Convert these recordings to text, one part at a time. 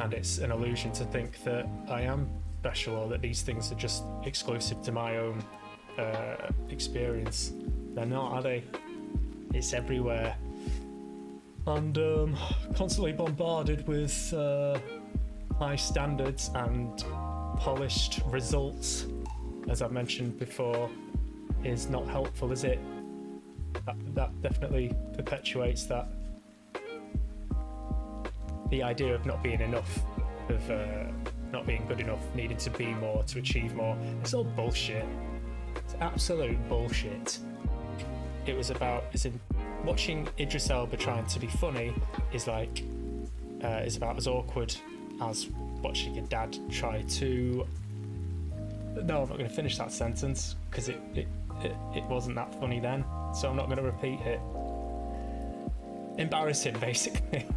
and it's an illusion to think that I am special or that these things are just exclusive to my own experience. They're not, are they? It's everywhere. And constantly bombarded with high standards and polished results, as I've mentioned before, is not helpful, is it? That definitely perpetuates that. The idea of not being enough, of not being good enough, needing to be more, to achieve more, it's all bullshit. It's absolute bullshit. It was about, as in, watching Idris Elba trying to be funny is like, is about as awkward as watching your dad try to... No, I'm not going to finish that sentence, because it wasn't that funny then, so I'm not going to repeat it. Embarrassing, basically.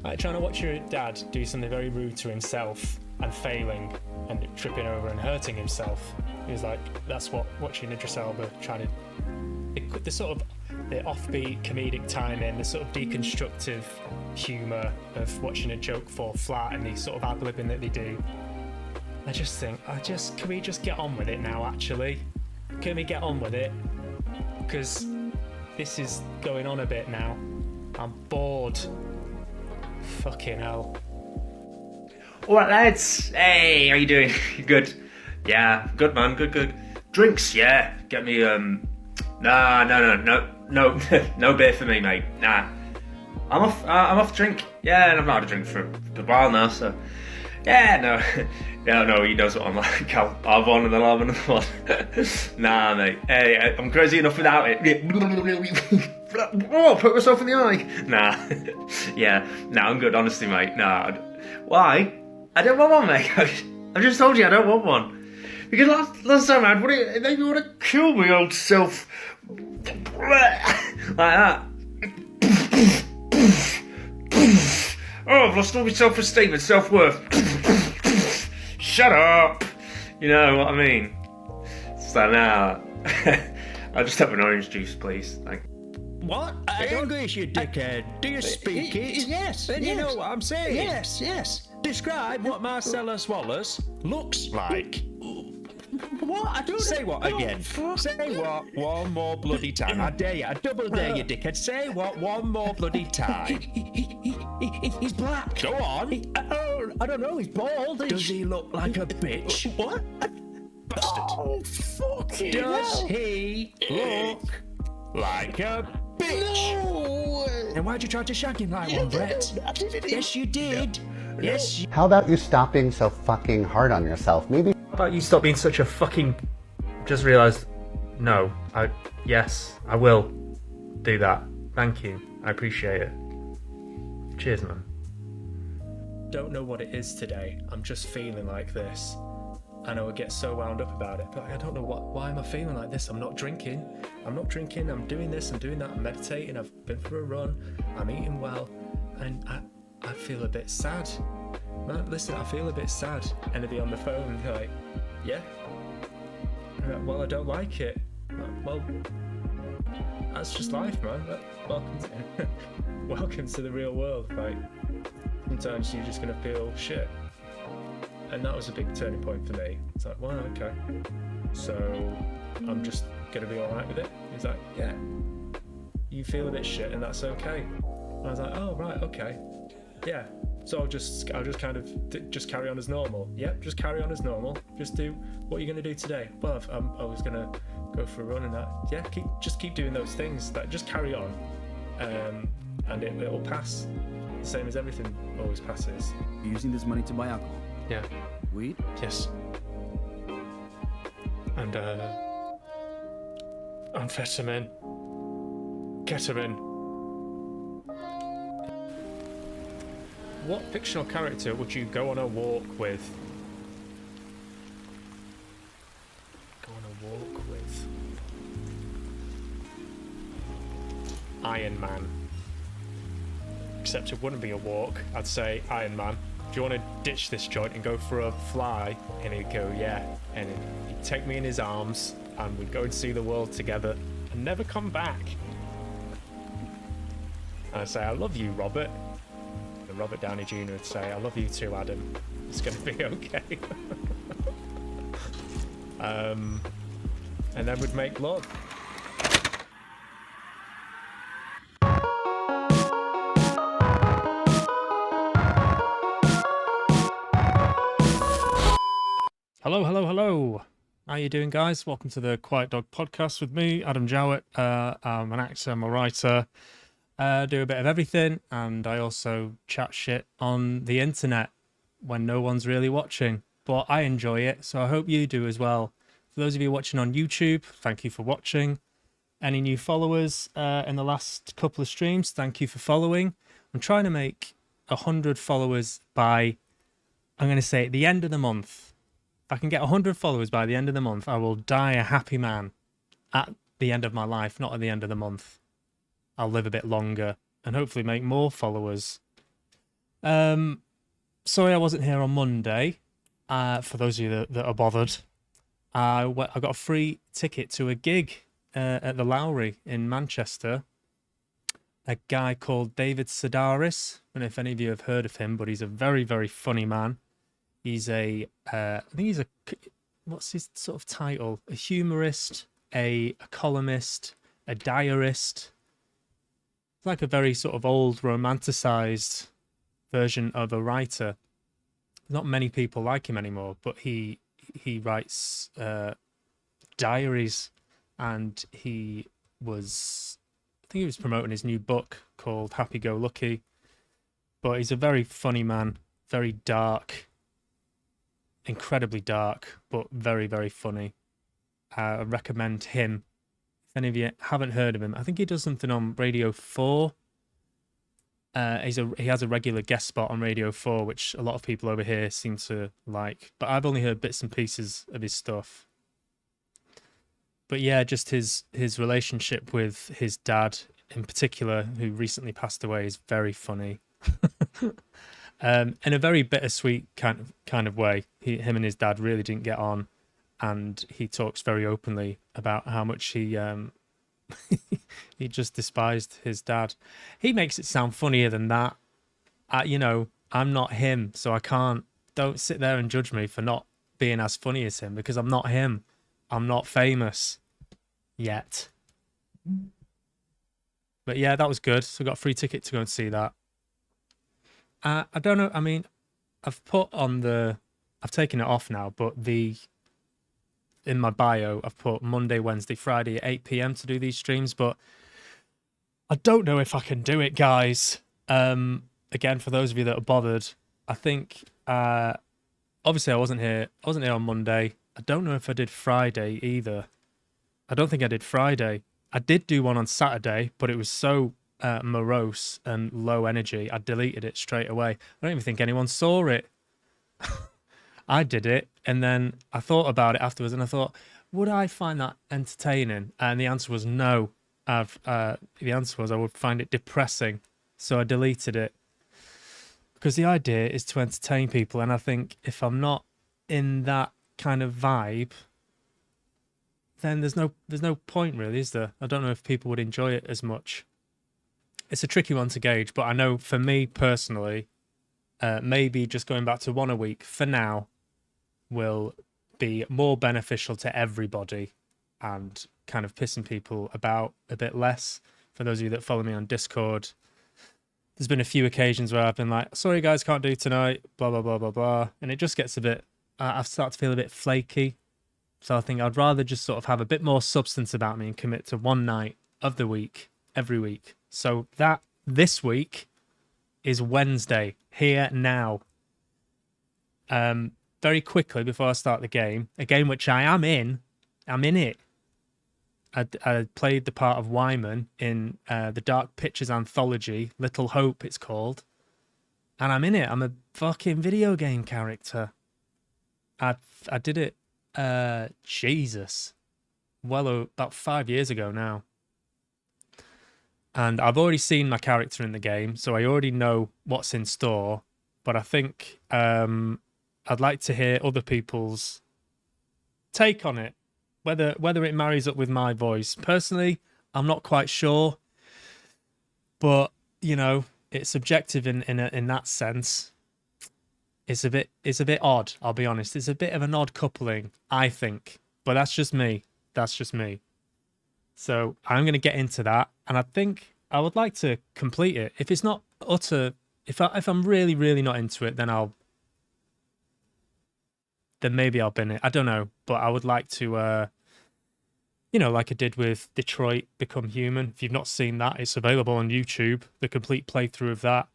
Like trying to watch your dad do something very rude to himself and failing and tripping over and hurting himself. It was like, that's what watching Idris Elba trying to... The sort of the offbeat comedic timing, the sort of deconstructive humour of watching a joke fall flat and the sort of ad-libbing that they do. I just think, can we just get on with it now, actually? Can we get on with it? Because this is going on a bit now. I'm bored. Fucking hell. Alright lads, hey, how you doing? You good? Yeah, good man, good. Drinks, yeah. Get me, no beer for me, mate. Nah. I'm off drink. Yeah, and I've not had a drink for a good while now, so... Yeah, no, he knows what I'm like. I'll have one and then I'll have another one. Nah, mate. Hey, I'm crazy enough without it. Oh, put myself in the eye. Nah. Yeah, I'm good, honestly, mate. Nah. Why? I don't want one, mate. I just told you I don't want one. Because last time I had one, it made me want to kill my old self. Like that. Oh, I've lost all my self-esteem and self-worth. Shut up. You know what I mean? So now, I'll just have an orange juice, please. What? English, you dickhead. Do you speak it? Yes. Then you know what I'm saying. Yes. Describe what Marcellus Wallace looks like. What? I don't Say what again? Say what one more bloody time. I dare you. I double dare you, dickhead. Say what one more bloody time. He's black. Go on. I don't know. He's bald. Does he look like a bitch? What? Bastard. Oh, fucking Does hell. he look like a bitch? No. Then why'd you try to shag him like one, Brett? I didn't. Yes, you did. Yes, you... How about you stop being so fucking hard on yourself? Maybe. How about you stop being such a fucking... Just realised... No. Yes, I will do that. Thank you. I appreciate it. Cheers, man. Don't know what it is today. I'm just feeling like this. I know I get so wound up about it, but I don't know why am I feeling like this? I'm not drinking. I'm doing this, I'm doing that, I'm meditating, I've been for a run, I'm eating well, and I feel a bit sad. Man, listen, I feel a bit sad. And to be on the phone, like, yeah. Well, I don't like it. Well, that's just life, man. Welcome to the real world. Like, sometimes you're just gonna feel shit. And that was a big turning point for me. It's like, well, okay. So I'm just gonna be alright with it. He's like, yeah. You feel a bit shit and that's okay. And I was like, oh, right, okay. Yeah. So I'll just kind of just carry on as normal. Yep, just carry on as normal. Just do what you're gonna do today. Well, I was gonna go for a run and that. Yeah, keep doing those things. That just carry on, and it'll pass. The same as everything always passes. You're using this money to buy alcohol? Yeah. Weed? Yes. And amphetamine, ketamine. What fictional character would you go on a walk with? Go on a walk with? Iron Man. Except it wouldn't be a walk. I'd say, Iron Man, do you want to ditch this joint and go for a fly? And he'd go, yeah. And he'd take me in his arms and we'd go and see the world together and never come back. And I'd say, I love you, Robert. Robert Downey Jr. would say, "I love you too, Adam. It's going to be okay." And then we'd make love. Hello, hello, hello. How you doing, guys? Welcome to the Quiet Dog Podcast with me, Adam Jowett. I'm an actor, I'm a writer, do a bit of everything, and I also chat shit on the internet when no one's really watching. But I enjoy it, so I hope you do as well. For those of you watching on YouTube, thank you for watching. Any new followers in the last couple of streams, thank you for following. I'm trying to make 100 followers by, I'm going to say, at the end of the month. If I can get 100 followers by the end of the month, I will die a happy man at the end of my life, not at the end of the month. I'll live a bit longer and hopefully make more followers. Sorry I wasn't here on Monday. For those of you that are bothered, I got a free ticket to a gig at the Lowry in Manchester. A guy called David Sedaris. I don't know if any of you have heard of him, but he's a very, very funny man. He's I think he's what's his sort of title? A humorist, a columnist, a diarist. It's like a very sort of old romanticized version of a writer. Not many people like him anymore, but he writes diaries, and I think he was promoting his new book called Happy Go Lucky. But he's a very funny man, very dark. Incredibly dark, but very, very funny. I recommend him. If any of you haven't heard of him, I think he does something on Radio 4. He has a regular guest spot on Radio 4, which a lot of people over here seem to like. But I've only heard bits and pieces of his stuff. But yeah, just his relationship with his dad in particular, who recently passed away, is very funny. In a very bittersweet kind of way. Him and his dad really didn't get on, and he talks very openly about how much he he just despised his dad. He makes it sound funnier than that. I'm not him, so don't sit there and judge me for not being as funny as him, because I'm not him. I'm not famous yet. But yeah, that was good. So I got a free ticket to go and see that. I don't know. I mean, I've taken it off now, but in my bio, I've put Monday, Wednesday, Friday at 8 p.m. to do these streams, but I don't know if I can do it, guys. Again, for those of you that are bothered, I think, obviously I wasn't here on Monday. I don't know if I did Friday either. I don't think I did Friday. I did do one on Saturday, but it was so morose and low energy, I deleted it straight away. I don't even think anyone saw it. I did it, and then I thought about it afterwards, and I thought, would I find that entertaining? And the answer was no. The answer was I would find it depressing, so I deleted it. Because the idea is to entertain people, and I think if I'm not in that kind of vibe, then there's no point really, is there? I don't know if people would enjoy it as much. It's a tricky one to gauge, but I know for me personally, maybe just going back to one a week for now will be more beneficial to everybody and kind of pissing people about a bit less. For those of you that follow me on Discord, there's been a few occasions where I've been like, sorry guys, can't do tonight, blah, blah, blah, blah, blah. And it just gets a bit, I've started to feel a bit flaky. So I think I'd rather just sort of have a bit more substance about me and commit to one night of the week, every week. So that this week is Wednesday, here now. Very quickly before I start the game, a game which I'm in it. I played the part of Wyman in the Dark Pictures Anthology, Little Hope it's called. And I'm in it. I'm a fucking video game character. I did it, Jesus, about 5 years ago now. And I've already seen my character in the game, so I already know what's in store. But I think I'd like to hear other people's take on it, whether it marries up with my voice. Personally, I'm not quite sure. But, it's subjective in that sense. It's a bit odd, I'll be honest. It's a bit of an odd coupling, I think. But that's just me. That's just me. So I'm going to get into that, and I think I would like to complete it. If it's not utter, if I'm really, really not into it, then maybe I'll bin it. I don't know, but I would like to, like I did with Detroit Become Human. If you've not seen that, it's available on YouTube. The complete playthrough of that.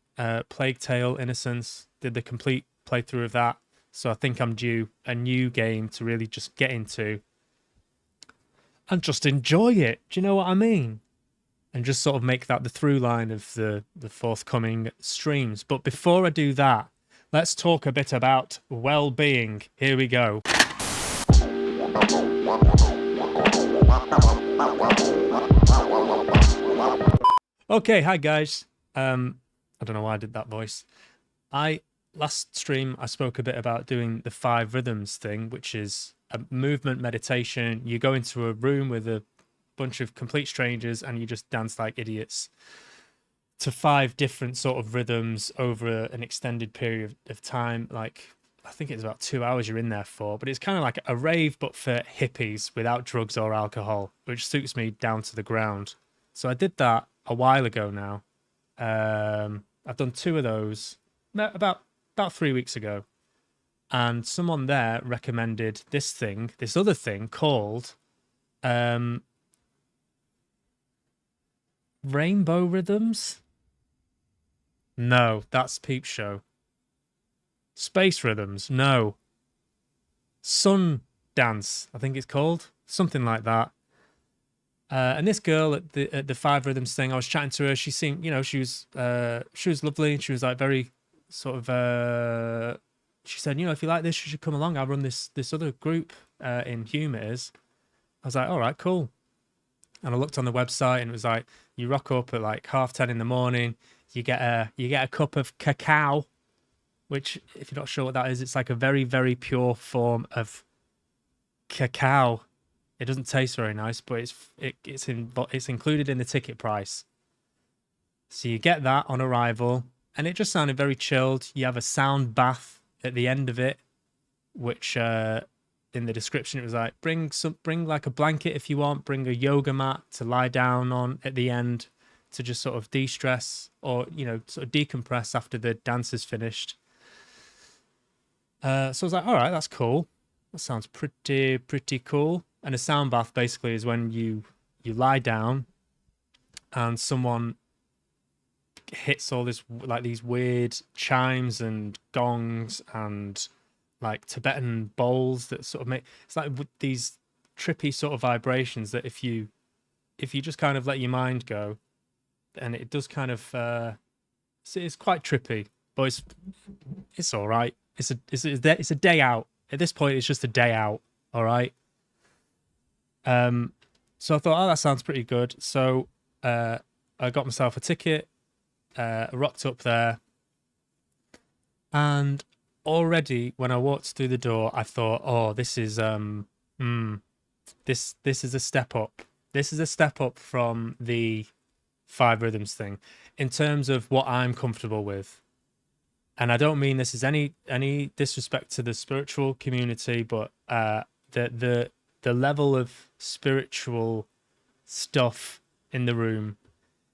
Plague Tale: Innocence did the complete playthrough of that. So I think I'm due a new game to really just get into and just enjoy it. Do you know what I mean? And just sort of make that the through line of the forthcoming streams. But before I do that, let's talk a bit about well-being. Here we go. Okay, hi guys. I don't know why I did that voice. Last stream I spoke a bit about doing the 5 rhythms thing, which is a movement meditation. You go into a room with a bunch of complete strangers and you just dance like idiots to 5 different sort of rhythms over an extended period of time. Like, I think it's about 2 hours you're in there for, but it's kind of like a rave but for hippies without drugs or alcohol, which suits me down to the ground. So I did that a while ago now. I've done 2 of those about 3 weeks ago, and someone there recommended this other thing called Rainbow Rhythms. No, that's Peep Show. Space Rhythms. No. Sun Dance, I think it's called, something like that. And this girl at the 5 rhythms thing, I was chatting to her. She seemed, she was lovely. She was like very sort of. She said, if you like this, you should come along. I run this other group in Hume. It is. I was like, all right, cool. And I looked on the website, and it was like, you rock up at like 10:30 in the morning. You get a cup of cacao, which, if you're not sure what that is, it's like a very, very pure form of cacao. It doesn't taste very nice, but it's included in the ticket price. So you get that on arrival, and it just sounded very chilled. You have a sound bath at the end of it, which in the description it was like, bring like a blanket if you want, bring a yoga mat to lie down on at the end to just sort of de-stress or sort of decompress after the dance is finished. So I was like, all right, that's cool. That sounds pretty cool. And a sound bath basically is when you lie down and someone hits all this, like these weird chimes and gongs and like Tibetan bowls that sort of make, it's like these trippy sort of vibrations that if you just kind of let your mind go, and it does kind of it's quite trippy, but it's all right. It's a day out. At this point, it's just a day out. All right. So I thought, that sounds pretty good. So I got myself a ticket, rocked up there, and already when I walked through the door, I thought, oh, this is this is a step up. This is a step up from the 5 rhythms thing in terms of what I'm comfortable with. And I don't mean this is any disrespect to the spiritual community, but the level of spiritual stuff in the room,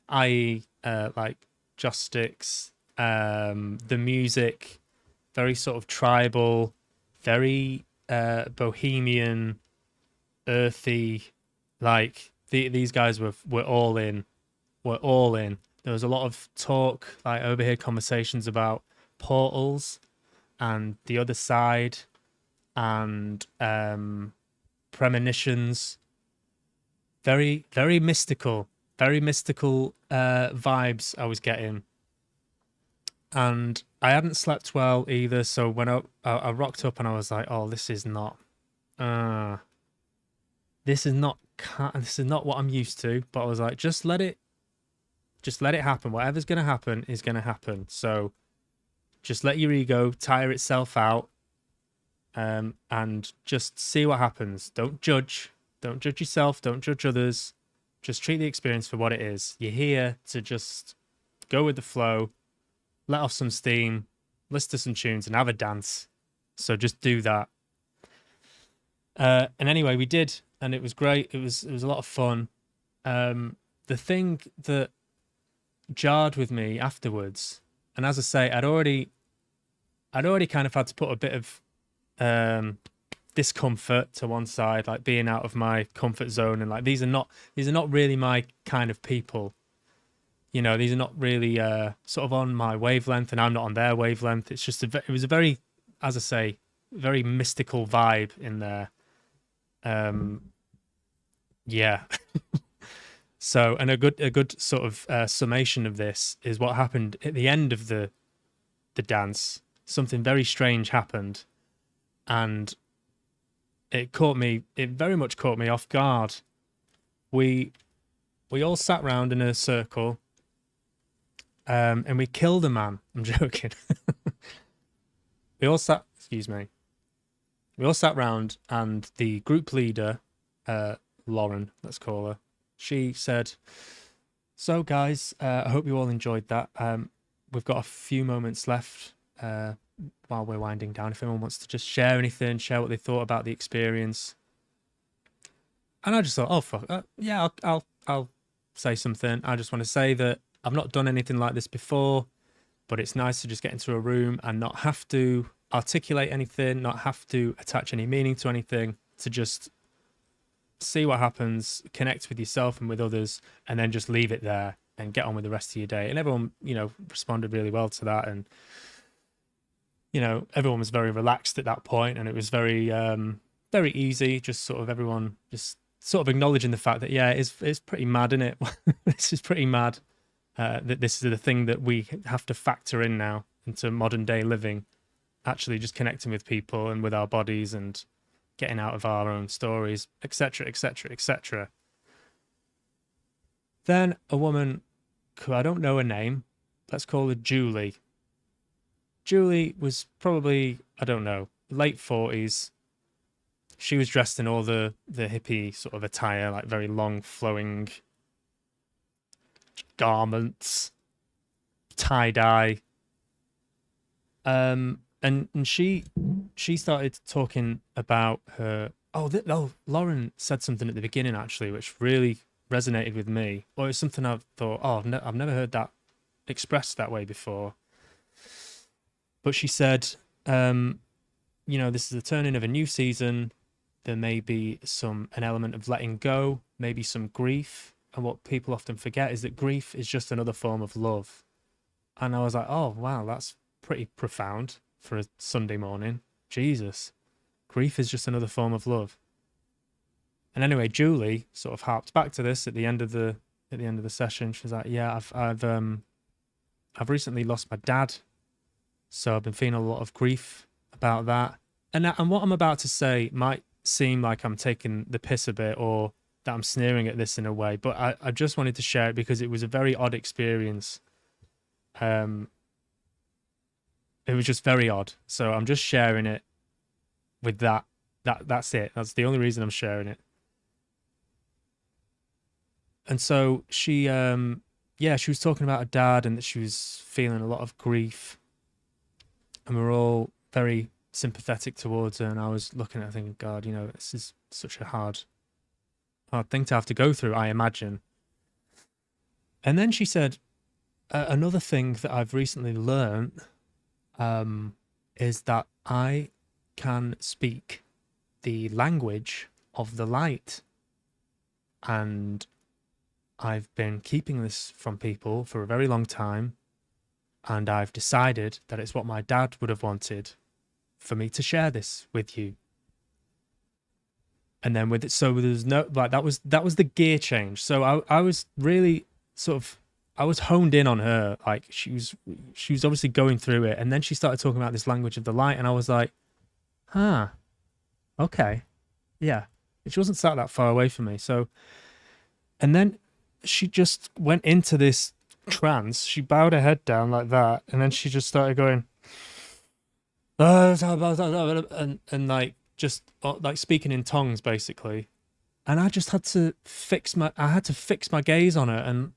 i.e. like joss sticks, the music, very sort of tribal, very bohemian, earthy, like these guys were all in. We're all in. There was a lot of talk, like overheard conversations about portals and the other side and premonitions. Very, very mystical vibes I was getting. And I hadn't slept well either, so when I rocked up and I was like, oh, this is not what I'm used to. But I was like, just let it happen. Whatever's going to happen is going to happen. So just let your ego tire itself out, and just see what happens. Don't judge yourself. Don't judge others. Just treat the experience for what it is. You're here to just go with the flow, let off some steam, listen to some tunes, and have a dance. So just do that. And anyway, we did, and it was great. It was a lot of fun. The thing that jarred with me afterwards, and as I say, I'd already kind of had to put a bit of discomfort to one side, like being out of my comfort zone, and like these are not really my kind of people. You know, these are not really sort of on my wavelength, and I'm not on their wavelength. It's just it was a very, as I say, very mystical vibe in there. Yeah. So, and a good sort of summation of this is what happened at the end of the dance. Something very strange happened, and it very much caught me off guard. We all sat round in a circle, and we killed a man. I'm joking. We all sat round, and the group leader, Lauren, let's call her, she said, "So guys, I hope you all enjoyed that. We've got a few moments left while we're winding down. If anyone wants to just share anything, share what they thought about the experience." And I just thought, oh fuck, yeah, I'll say something. I just want to say that I've not done anything like this before, but it's nice to just get into a room and not have to articulate anything, not have to attach any meaning to anything, to just see what happens, connect with yourself and with others, and then just leave it there and get on with the rest of your day. And everyone, you know, responded really well to that. And, you know, everyone was very relaxed at that point, and it was very, very easy. Just sort of everyone just sort of acknowledging the fact that, yeah, it's pretty mad, isn't it? This is pretty mad. That this is the thing that we have to factor in now into modern day living, actually just connecting with people and with our bodies and getting out of our own stories, etc., etc., etc. Then a woman, who I don't know her name, let's call her Julie. Julie was probably, I don't know, late 40s. She was dressed in all the hippie sort of attire, like very long flowing garments, tie-dye. And she started talking about her. Lauren said something at the beginning actually, which really resonated with me. Or it's something I've thought, I've never heard that expressed that way before. But she said, you know, this is the turning of a new season. There may be an element of letting go, maybe some grief. And what people often forget is that grief is just another form of love. And I was like, oh, wow, that's pretty profound for a Sunday morning. Jesus. Grief is just another form of love. And anyway, Julie sort of harped back to this at the end of the session. She's like, yeah, I've recently lost my dad. So I've been feeling a lot of grief about that. And what I'm about to say might seem like I'm taking the piss a bit, or that I'm sneering at this in a way, but I just wanted to share it because it was a very odd experience. It was just very odd. So I'm just sharing it with that. That's it. That's the only reason I'm sharing it. And so she was talking about her dad and that she was feeling a lot of grief. And we're all very sympathetic towards her. And I was looking at her thinking, God, you know, this is such a hard thing to have to go through, I imagine. And then she said, another thing that I've recently learned is that I can speak the language of the light. And I've been keeping this from people for a very long time. And I've decided that it's what my dad would have wanted for me to share this with you. And then with it, so there's no, like, that was the gear change. So I was really sort of, I was honed in on her. Like she was obviously going through it. And then she started talking about this language of the light. And I was like, okay. Yeah. She wasn't sat that far away from me. So, and then she just went into this trance. She bowed her head down like that. And then she just started going, and like, just like speaking in tongues basically. And I just had to fix my gaze on her,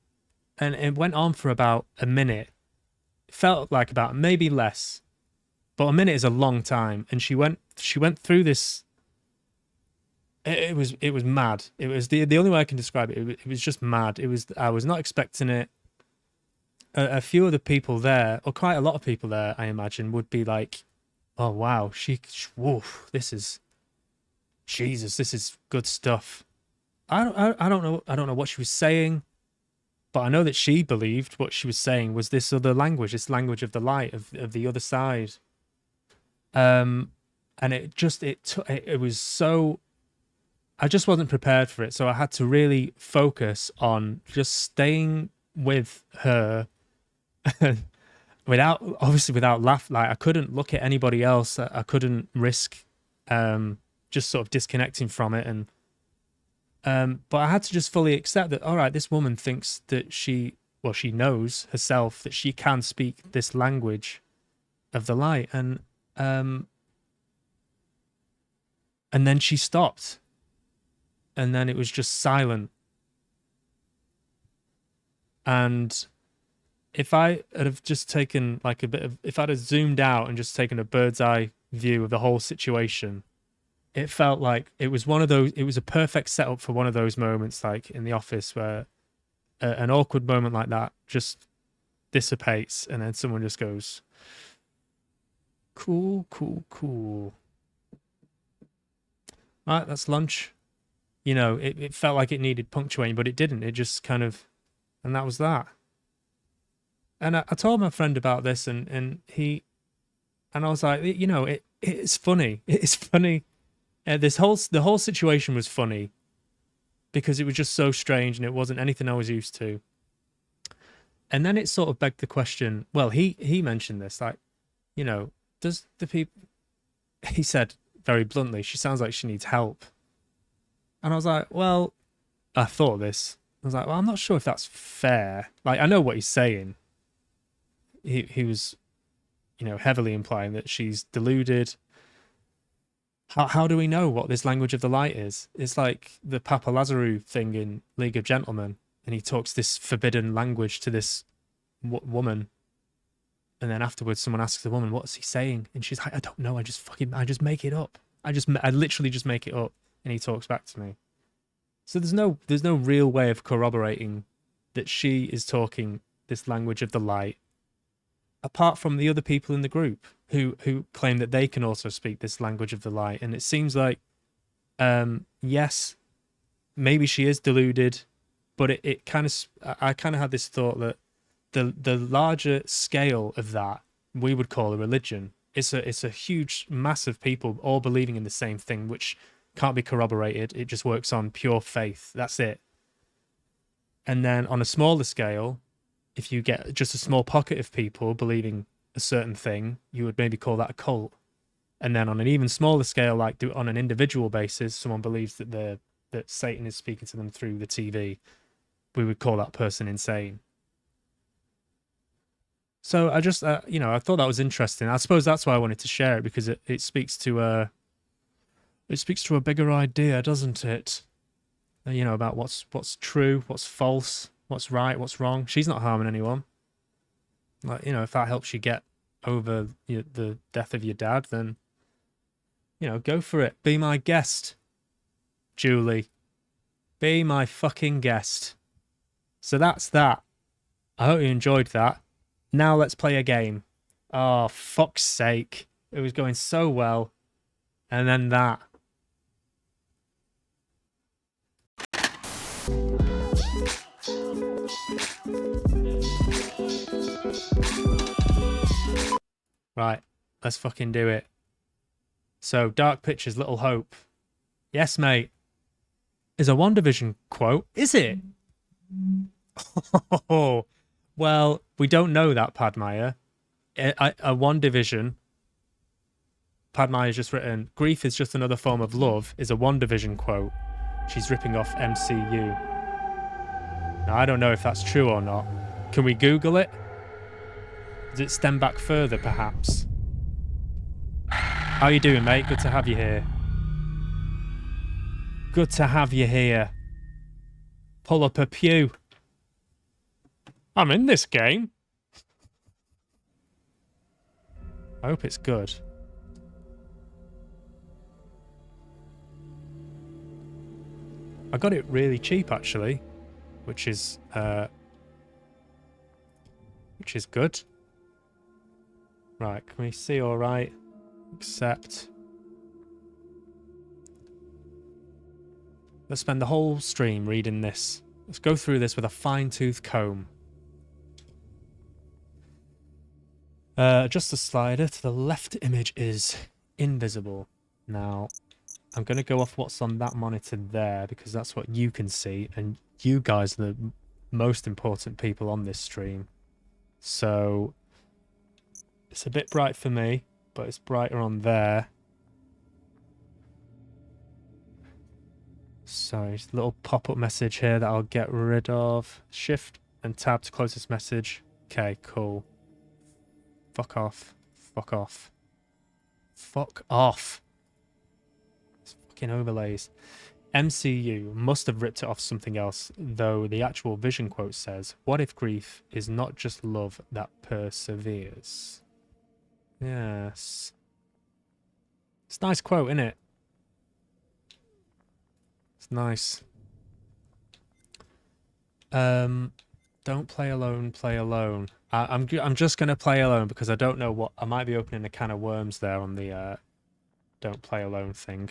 and it went on for about a minute. It felt like about maybe less, but a minute is a long time. And she went through this. It was mad. It was the only way I can describe it. It was just mad. I was not expecting it. A few of the people there, or quite a lot of people there, I imagine, would be like, "Oh wow, woof, this is Jesus, this is good stuff." I don't know what she was saying, but I know that she believed what she was saying was this other language, this language of the light, of the other side. And it was so. I just wasn't prepared for it, so I had to really focus on just staying with her. without laugh, like I couldn't look at anybody else. I couldn't risk just sort of disconnecting from it, and but I had to just fully accept that, all right, this woman thinks that she knows herself that she can speak this language of the light, and then she stopped, and then it was just silent. And if I had have just taken like if I'd have zoomed out and just taken a bird's eye view of the whole situation, it felt like it was a perfect setup for one of those moments like in the office where an awkward moment like that just dissipates and then someone just goes, cool. Right, that's lunch. You know, it felt like it needed punctuating, but it didn't. It just kind of, and that was that. And I told my friend about this, and I was like, you know, it's funny. It's funny. The whole situation was funny because it was just so strange and it wasn't anything I was used to. And then it sort of begged the question. Well, he mentioned this, like, you know, does the people? He said very bluntly, she sounds like she needs help. And I was like, well, I thought this. I was like, well, I'm not sure if that's fair. Like, I know what he's saying. He was, you know, heavily implying that she's deluded. How do we know what this language of the light is? It's like the Papa Lazarou thing in League of Gentlemen, and he talks this forbidden language to this woman, and then afterwards someone asks the woman, "What's he saying?" And she's like, "I don't know. I just make it up. I literally just make it up." And he talks back to me. So there's no real way of corroborating that she is talking this language of the light, apart from the other people in the group who claim that they can also speak this language of the light. And it seems like, yes, maybe she is deluded, but I kind of had this thought that the larger scale of that we would call a religion. It's a huge mass of people all believing in the same thing, which can't be corroborated. It just works on pure faith. That's it. And then on a smaller scale, if you get just a small pocket of people believing a certain thing, you would maybe call that a cult. And then on an even smaller scale, like on an individual basis, someone believes that Satan is speaking to them through the TV, we would call that person insane. So I just, you know, I thought that was interesting. I suppose that's why I wanted to share it, because it speaks to a bigger idea, doesn't it? You know, about what's true, what's false, what's right, what's wrong. She's not harming anyone. Like, you know, if that helps you get over the death of your dad, then, you know, go for it. Be my guest, Julie. Be my fucking guest. So that's that. I hope you enjoyed that. Now let's play a game. Oh, fuck's sake. It was going so well. And then that. Right, let's fucking do it. So, Dark Pictures, Little Hope. Yes, mate. Is a WandaVision quote. Is it? Oh, well, we don't know that, Padmire. A WandaVision. Padmire's just written, "Grief is just another form of love," is a WandaVision quote. She's ripping off MCU. Now, I don't know if that's true or not. Can we Google it? Does it stem back further, perhaps? How you doing, mate? Good to have you here. Good to have you here. Pull up a pew. I'm in this game. I hope it's good. I got it really cheap actually, which is good. Right, can we see all right? Accept. Let's spend the whole stream reading this. Let's go through this with a fine-tooth comb. Adjust the slider to the left. Image is invisible. Now, I'm going to go off what's on that monitor there because that's what you can see, and you guys are the most important people on this stream. So, it's a bit bright for me, but it's brighter on there. Sorry, just a little pop-up message here that I'll get rid of. Shift and tab to close this message. Okay, cool. Fuck off. Fuck off. Fuck off. It's fucking overlays. MCU must have ripped it off something else, though the actual Vision quote says, "What if grief is not just love that perseveres?" Yes. It's a nice quote, isn't it? It's nice. Don't play alone, play alone. I'm just gonna play alone because I don't know what I might be opening a can of worms there on the don't play alone thing.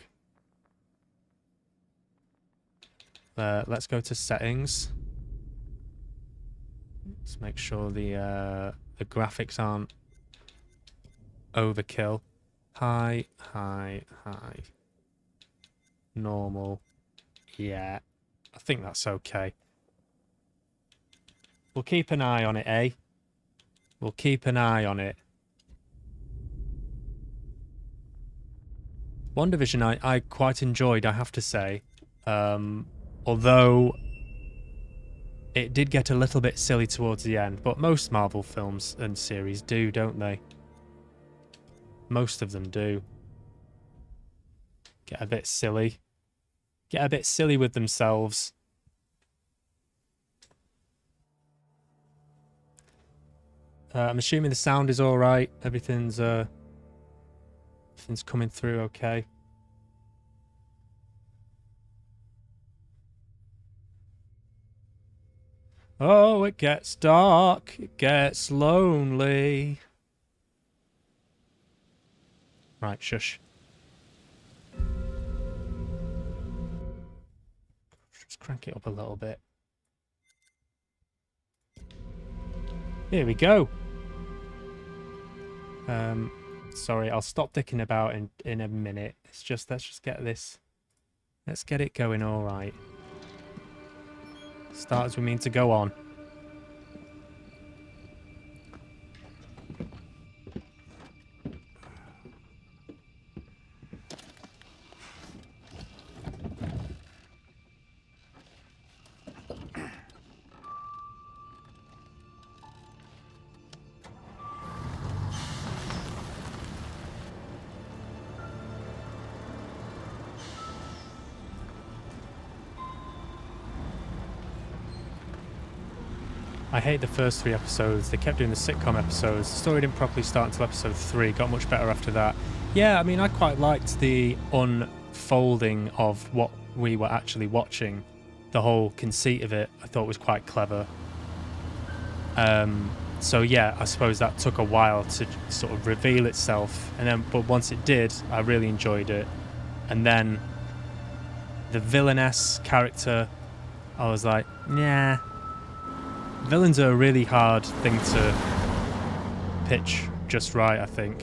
Let's go to settings. Let's make sure the graphics aren't overkill. High. Normal. Yeah, I think that's okay. We'll keep an eye on it, eh? We'll keep an eye on it. WandaVision I quite enjoyed, I have to say. Although it did get a little bit silly towards the end, but most Marvel films and series do, don't they? Most of them do. Get a bit silly. Get a bit silly with themselves. I'm assuming the sound is all right. Everything's coming through okay. Oh, it gets dark. It gets lonely. Right, shush. Just crank it up a little bit. Here we go. Sorry, I'll stop dicking about in a minute. Let's just get this. Let's get it going all right. Start as we mean to go on. I hate the first 3 episodes. They kept doing the sitcom episodes. The story didn't properly start until episode 3. Got much better after that. Yeah, I mean, I quite liked the unfolding of what we were actually watching. The whole conceit of it, I thought was quite clever. So yeah, I suppose that took a while to sort of reveal itself. But once it did, I really enjoyed it. And then the villainess character, I was like, nah. Villains are a really hard thing to pitch just right, I think.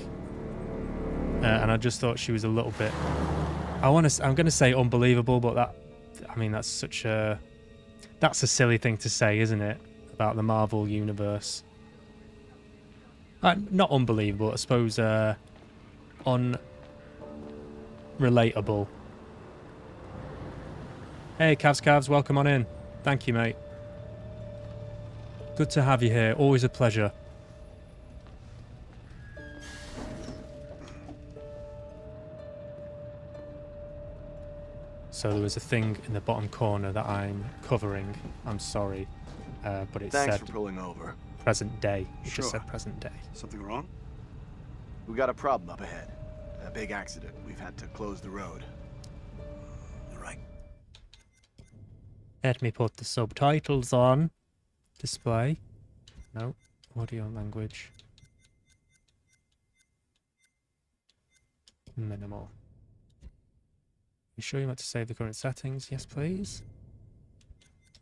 And I just thought she was a little bit... I'm going to say unbelievable, but that's a silly thing to say, isn't it? About the Marvel universe. Not unbelievable, I suppose, unrelatable. Hey, Cavs, welcome on in. Thank you, mate. Good to have you here. Always a pleasure. So there was a thing in the bottom corner that I'm covering. I'm sorry. but it Thanks said for pulling over. present day. It Sure. just said present day. Something wrong? We got a problem up ahead. A big accident. We've had to close the road. All right. Let me put the subtitles on. Display. No. Audio language. Minimal. You sure you want to save the current settings? Yes, please.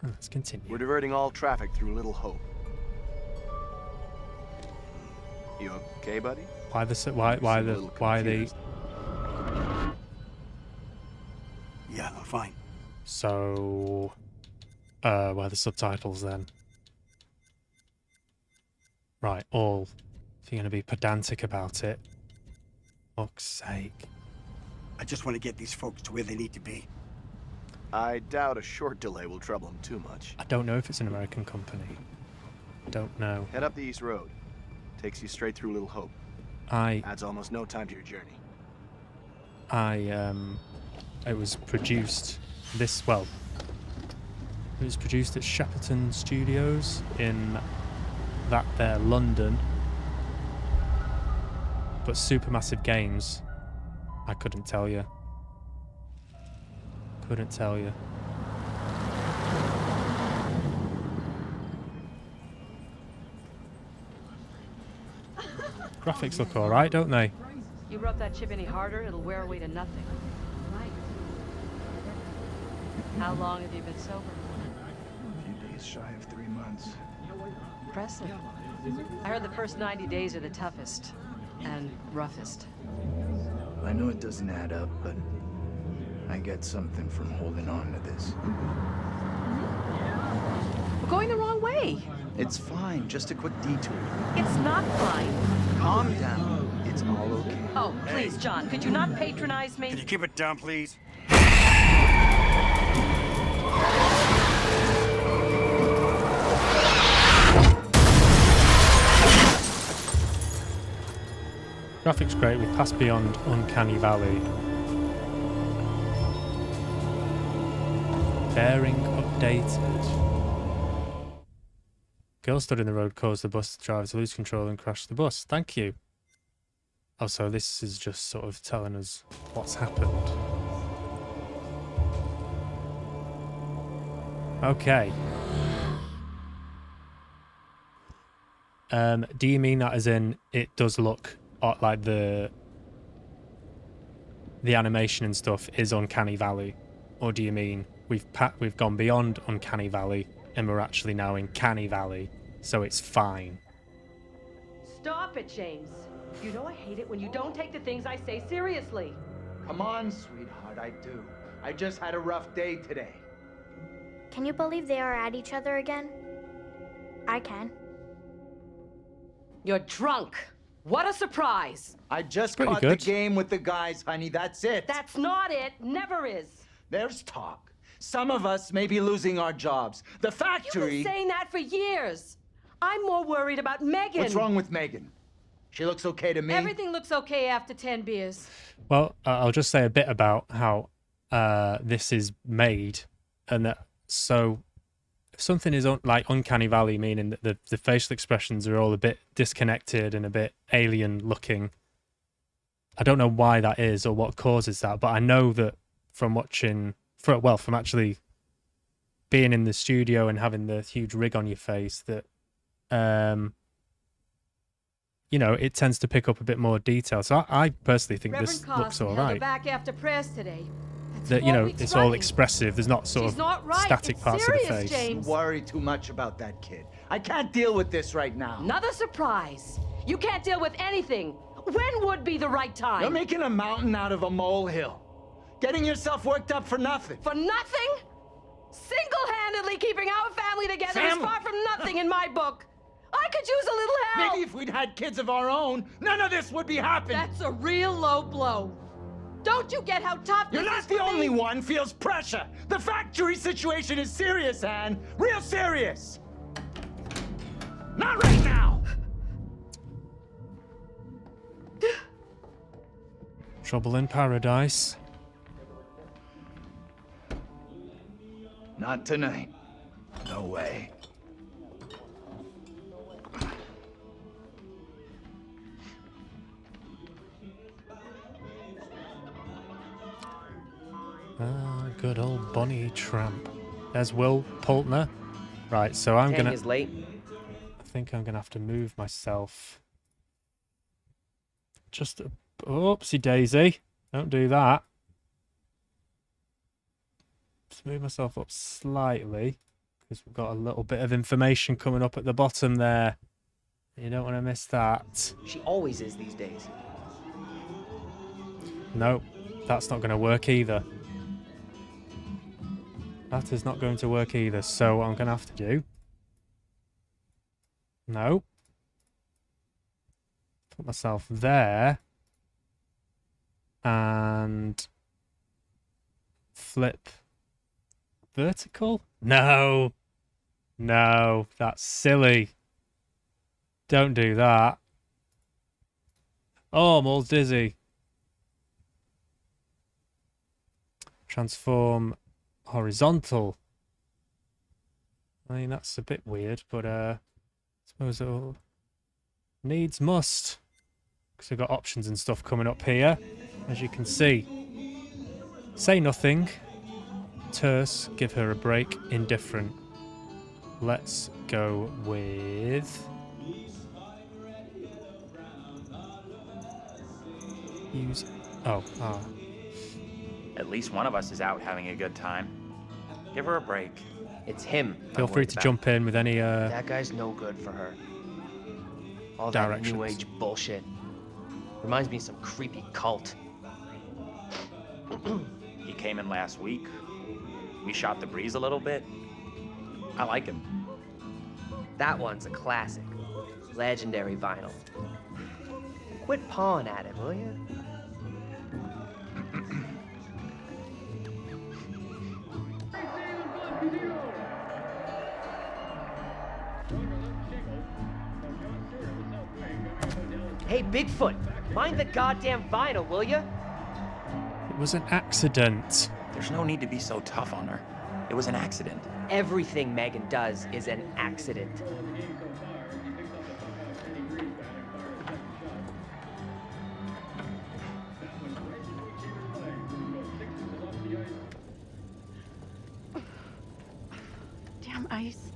Oh, let's continue. We're diverting all traffic through Little Hope. You okay, buddy? Why the Seem a little why the confused. Yeah, I'm fine. so why are the subtitles then? Right, all. If you're gonna be pedantic about it. Fuck's sake. I just want to get these folks to where they need to be. I doubt a short delay will trouble him too much. I don't know if it's an American company. Don't know. Head up the East Road. Takes you straight through Little Hope. I Adds almost no time to your journey. it was produced it was produced at Shepperton Studios in that there London, but Supermassive Games, I couldn't tell you. Graphics look alright, don't they? You rub that chip any harder, it'll wear away to nothing. Right. How long have you been sober? A few days shy of 3 months. Impressive. I heard the first 90 days are the toughest and roughest. I know it doesn't add up, but I get something from holding on to this. We're going the wrong way. It's fine, just a quick detour. It's not fine. Calm down. It's all okay. Oh, please, John, could you not patronize me? Can you keep it down, please? Graphics great, we've passed beyond Uncanny Valley. Bearing updated. Girl stood in the road, caused the bus driver to lose control and crash the bus. Thank you. Oh, so this is just sort of telling us what's happened. Okay. Do you mean that as in it does look like the animation and stuff is Uncanny Valley, or do you mean we've gone beyond Uncanny Valley and we're actually now in Canny Valley, so it's fine? Stop it, James. You know I hate it when you don't take the things I say seriously. Come on, sweetheart, I do. I just had a rough day today. Can you believe they are at each other again? I can. You're drunk. What a surprise. I just Pretty caught good. the game with the guys, honey. That's it. That's not it. Never is. There's talk. Some of us may be losing our jobs. The You've factory... been saying that for years. I'm more worried about Megan. What's wrong with Megan? She looks okay to me. Everything looks okay after 10 beers. Well, I'll just say a bit about how this is made, and that so if something is like Uncanny Valley, meaning that the facial expressions are all a bit disconnected and a bit alien looking. I don't know why that is or what causes that, but I know that from from actually being in the studio and having the huge rig on your face, that it tends to pick up a bit more detail. So I personally think Reverend this Carson looks all held her right. back after prayers today. That's That 4 weeks it's all running. expressive. There's not sort She's of not right. static It's parts serious, of the face. James. Worry too much about that kid. I can't deal with this right now. Another surprise. You can't deal with anything. When would be the right time? You're making a mountain out of a molehill. Getting yourself worked up for nothing. For nothing? Single-handedly keeping our family together is Family? far from nothing in my book. I could use a little help. Maybe if we'd had kids of our own, none of this would be happening. That's a real low blow. Don't you get how tough You're this not is the for me? only one feels pressure. The factory situation is serious, Anne. Real serious. Not right now. Trouble in Paradise. Not tonight. No way. Ah, good old Bonnie Tramp. There's Will Poultner. Right, so I'm gonna. is late. I think I'm gonna have to move myself. Just oopsie daisy. Don't do that. Just move myself up slightly because we've got a little bit of information coming up at the bottom there. You don't want to miss that. She always is these days. No, that's not going to work either. That is not going to work either. So what I'm going to have to do. No. Put myself there. And flip vertical? No. No, that's silly. Don't do that. Oh, I'm all dizzy. Transform horizontal. I mean, that's a bit weird, but I suppose it'll needs must. Because we've got options and stuff coming up here, as you can see. Say nothing. Terse, give her a break. Indifferent. Let's go with... use... Oh, ah. At least one of us is out having a good time. Give her a break. It's him. Feel free to jump in with any That guy's no good for her. All that directions. new age bullshit. Reminds me of some creepy cult. He came in last week. We shot the breeze a little bit. I like him. That one's a classic. Legendary vinyl. Quit pawing at him, will you? Hey, Bigfoot, mind the goddamn vinyl, will ya? It was an accident. There's no need to be so tough on her. It was an accident. Everything Megan does is an accident. Damn ice.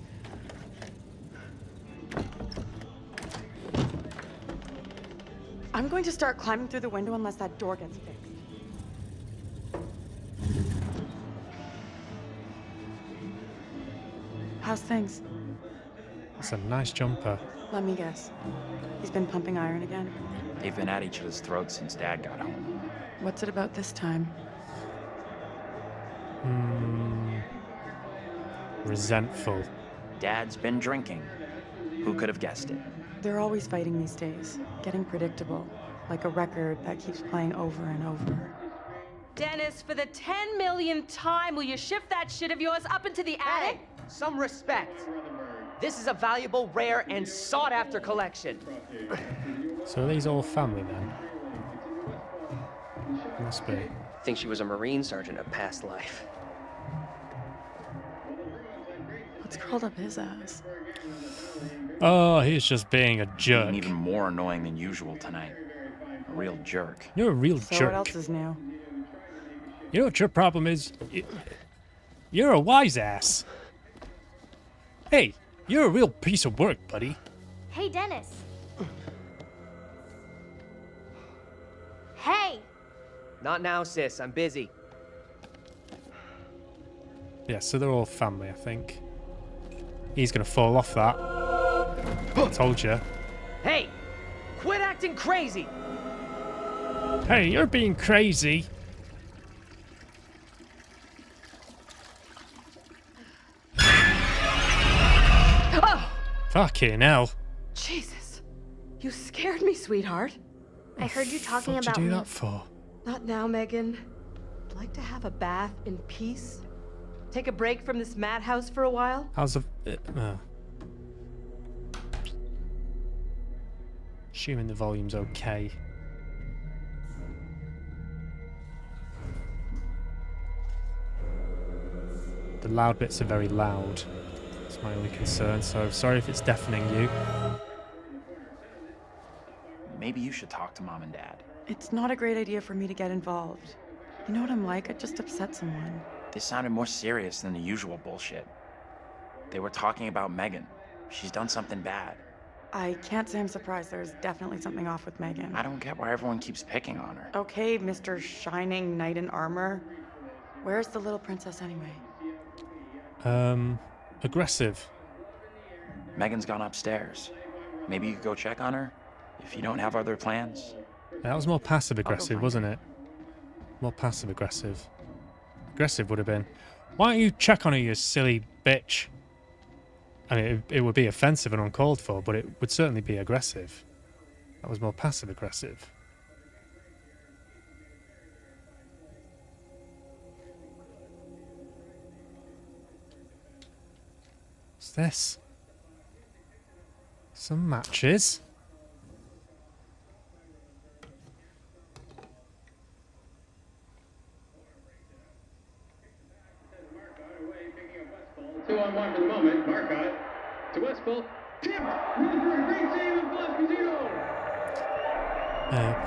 I'm going to start climbing through the window unless that door gets fixed. How's things? That's a nice jumper. Let me guess. He's been pumping iron again. They've been at each other's throats since Dad got home. What's it about this time? Resentful. Dad's been drinking. Who could have guessed it? They're always fighting these days, getting predictable, like a record that keeps playing over and over. Dennis, for the 10 millionth time, will you shift that shit of yours up into the attic? Hey, some respect. This is a valuable, rare, and sought-after collection. So are these all family then? Must be. Think she was a Marine sergeant in a past life. What's curled up his ass? Oh, he's just being a jerk. Being even more annoying than usual tonight. A real jerk. You're a real So jerk. what else is new? You know what your problem is? You're a wise ass. Hey, you're a real piece of work, buddy. Hey, Dennis. Hey! Not now, sis. I'm busy. Yeah, so they're all family, I think. He's gonna fall off that. I told you. Hey! Quit acting crazy! Hey, you're being crazy. Oh! Fucking hell. Jesus. You scared me, sweetheart. I heard you talking What'd about you do me. that for? Not now, Megan. I'd like to have a bath in peace. Take a break from this madhouse for a while. How's the... Assuming the volume's okay. The loud bits are very loud. That's my only concern, so sorry if it's deafening you. Maybe you should talk to Mom and Dad. It's not a great idea for me to get involved. You know what I'm like? I just upset someone. This sounded more serious than the usual bullshit. They were talking about Megan. She's done something bad. I can't say I'm surprised. There's definitely something off with Megan. I don't get why everyone keeps picking on her. Okay, Mr. Shining Knight in Armor. Where's the little princess anyway? Aggressive. Megan's gone upstairs. Maybe you could go check on her if you don't have other plans. That was more passive aggressive, wasn't it? More passive aggressive. Aggressive would have been, why don't you check on her, you silly bitch? I mean, it would be offensive and uncalled for, but it would certainly be aggressive. That was more passive aggressive. What's this? Some matches. Two on one for the moment. Marcotte to Westfall. Tipped! Rutherford, great save and Blasquezino!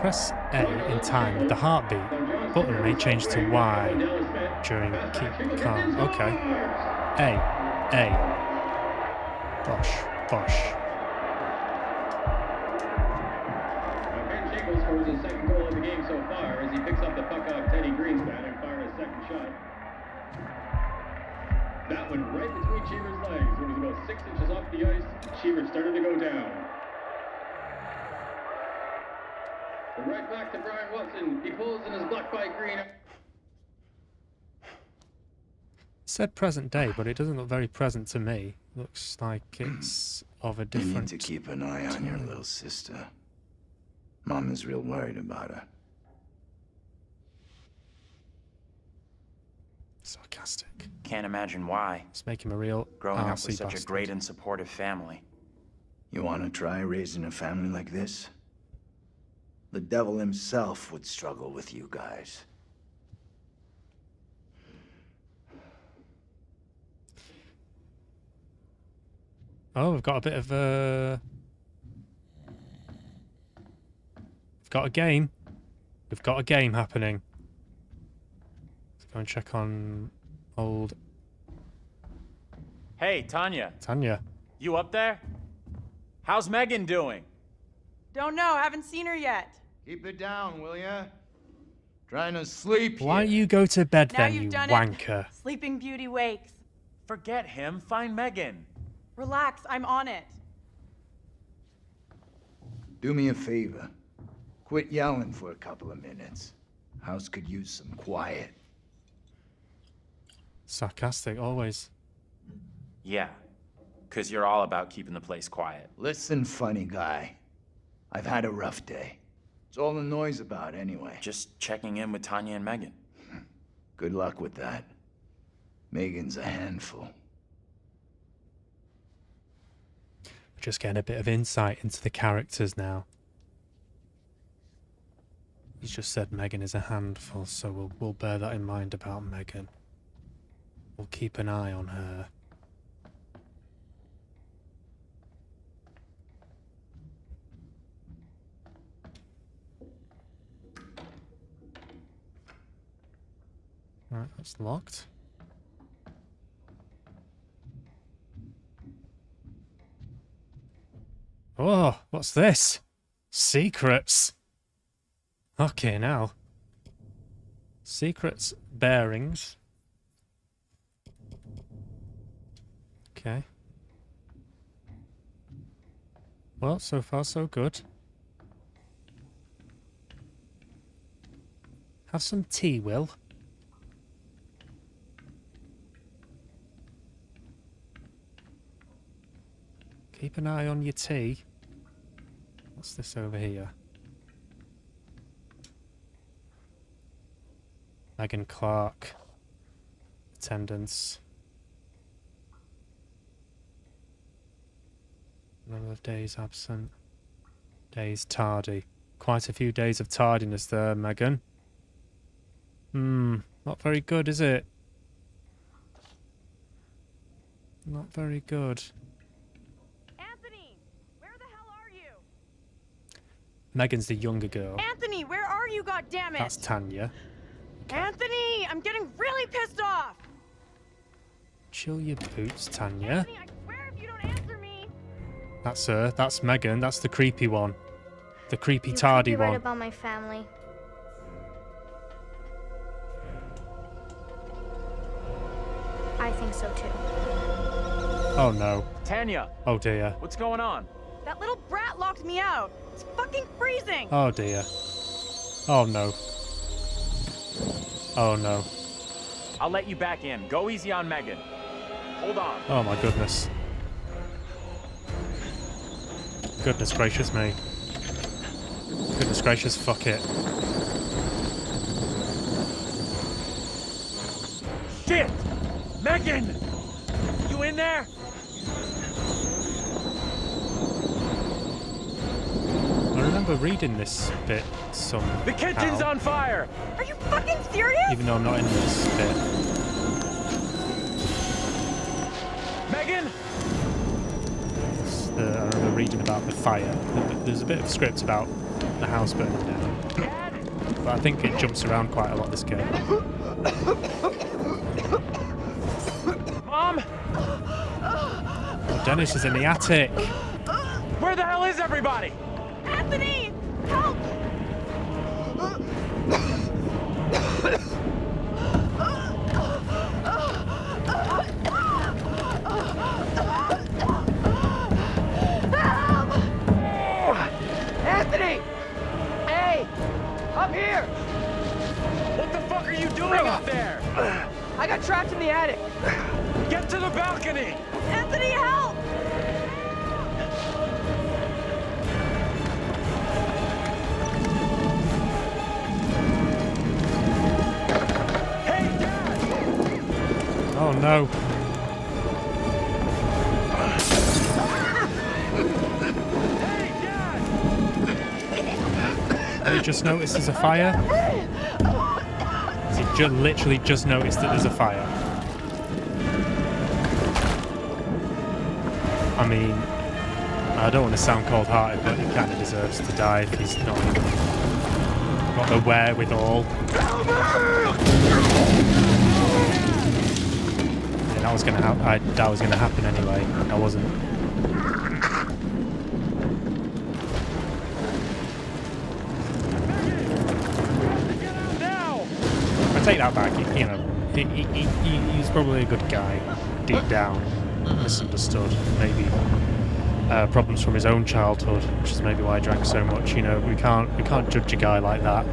Press A in time with the heartbeat. Button may change to Y during keep calm. Okay. A. Bosh. Ben Shingle scores his second goal of the game so far as he picks up the puck off Teddy Greenspan and fires a second shot. That went right between Cheever's legs. When he was about 6 inches off the ice, Cheever started to go down. But right back to Brian Watson. He pulls and is blocked by Green. Said present day, but it doesn't look very present to me. Looks like it's of a different. You need to keep an eye on your little sister. Mom is real worried about her. Sarcastic. Can't imagine why. Let's make him a real growing up arsey with such bastard. a great and supportive family. You want to try raising a family like this? The devil himself would struggle with you guys. Oh, we've got a bit of a... We've got a game. We've got a game happening. Let's go and check on old... Hey, Tanya. Tanya. You up there? How's Megan doing? Don't know. Haven't seen her yet. Keep it down, will ya? Trying to sleep Why don't you go to bed Now then, you've you done wanker? it. Sleeping Beauty wakes. Forget him. Find Megan. Relax. I'm on it. Do me a favor. Quit yelling for a couple of minutes. House could use some quiet. Sarcastic, always. Yeah, because you're all about keeping the place quiet. Listen, funny guy. I've had a rough day. It's all the noise about anyway. Just checking in with Tanya and Megan. Good luck with that. Megan's a handful. We're just getting a bit of insight into the characters now. He's just said Megan is a handful, so we'll bear that in mind about Megan. We'll keep an eye on her. Right, that's locked. Oh, what's this? Secrets. Okay, now. Secrets bearings. Okay. Well, so far so good. Have some tea, Will. Keep an eye on your tea. What's this over here? Megan Clark. Attendance. Number of days absent. Days tardy. Quite a few days of tardiness there, Megan. Not very good, is it? Not very good. Anthony, where the hell are you? Megan's the younger girl. Anthony, where are you? God damn it! That's Tanya. Anthony, I'm getting really pissed off. Chill your boots, Tanya. Anthony, I swear if you don't answer me. That's her. That's Megan. That's the creepy one. The creepy You could tardy be right one. about my family. I think so too. Oh no. Tanya, Oh dear. what's going on? That little brat locked me out. It's fucking freezing. Oh dear. Oh no. Oh no. I'll let you back in. Go easy on Megan. Hold on. Oh my goodness. Goodness gracious me. Goodness gracious, fuck it. Shit! Megan! You in there? I remember reading this bit somehow. The kitchen's on fire! Are you fucking serious? Even though I'm not in this bit. Megan! I remember reading about the fire. There's a bit of script about the house burning down. But I think it jumps around quite a lot, this game. Mom! Oh, Dennis is in the attic. Where the hell is everybody? Anthony! Help! Anthony! Hey! Up here! What the fuck are you doing up there? I got trapped in the attic. Get to the balcony! Anthony, help! Hey, Dad! Oh no. Hey, Dad! Have you just noticed there's a fire? Has he literally just noticed that there's a fire? I mean, I don't want to sound cold-hearted, but he kind of deserves to die if he's not got the wherewithal. Yeah, that was gonna that was gonna happen anyway. I wasn't. I take that back. You know, he's probably a good guy deep down. Misunderstood, maybe problems from his own childhood, which is maybe why he drank so much. You know, we can't judge a guy like that.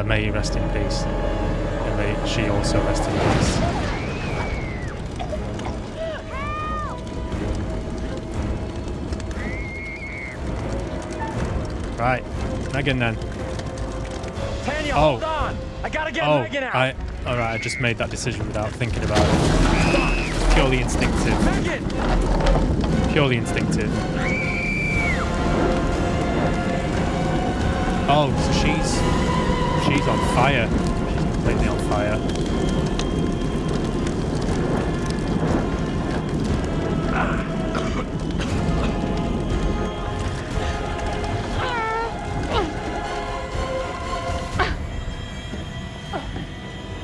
May he rest in peace, and may she also rest in peace. Right, Megan then. Tanya, hold on! I gotta get Megan out! Alright, I just made that decision without thinking about it. Purely instinctive. Megan! Purely instinctive. Oh, so she's on fire. She's completely on fire.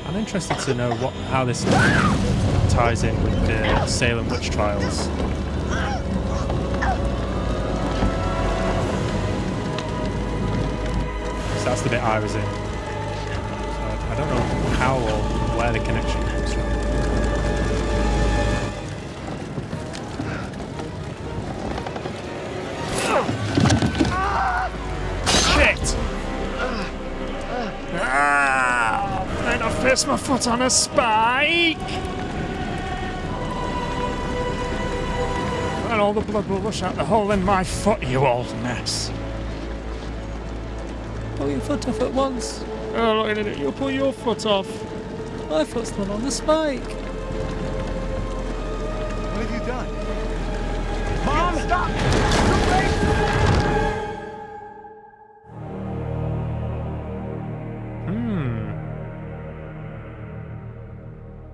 I'm interested to know how this ties in with the Salem witch trials. So that's the bit I was in. So I don't know how or where the connection comes from. Shit! And I fist my foot on a spike! And all the blood will rush out the hole in my foot, you old mess. Pull your foot off at once. Oh, look at it, you'll pull your foot off. My foot's not on the spike. What have you done? Mom, stop!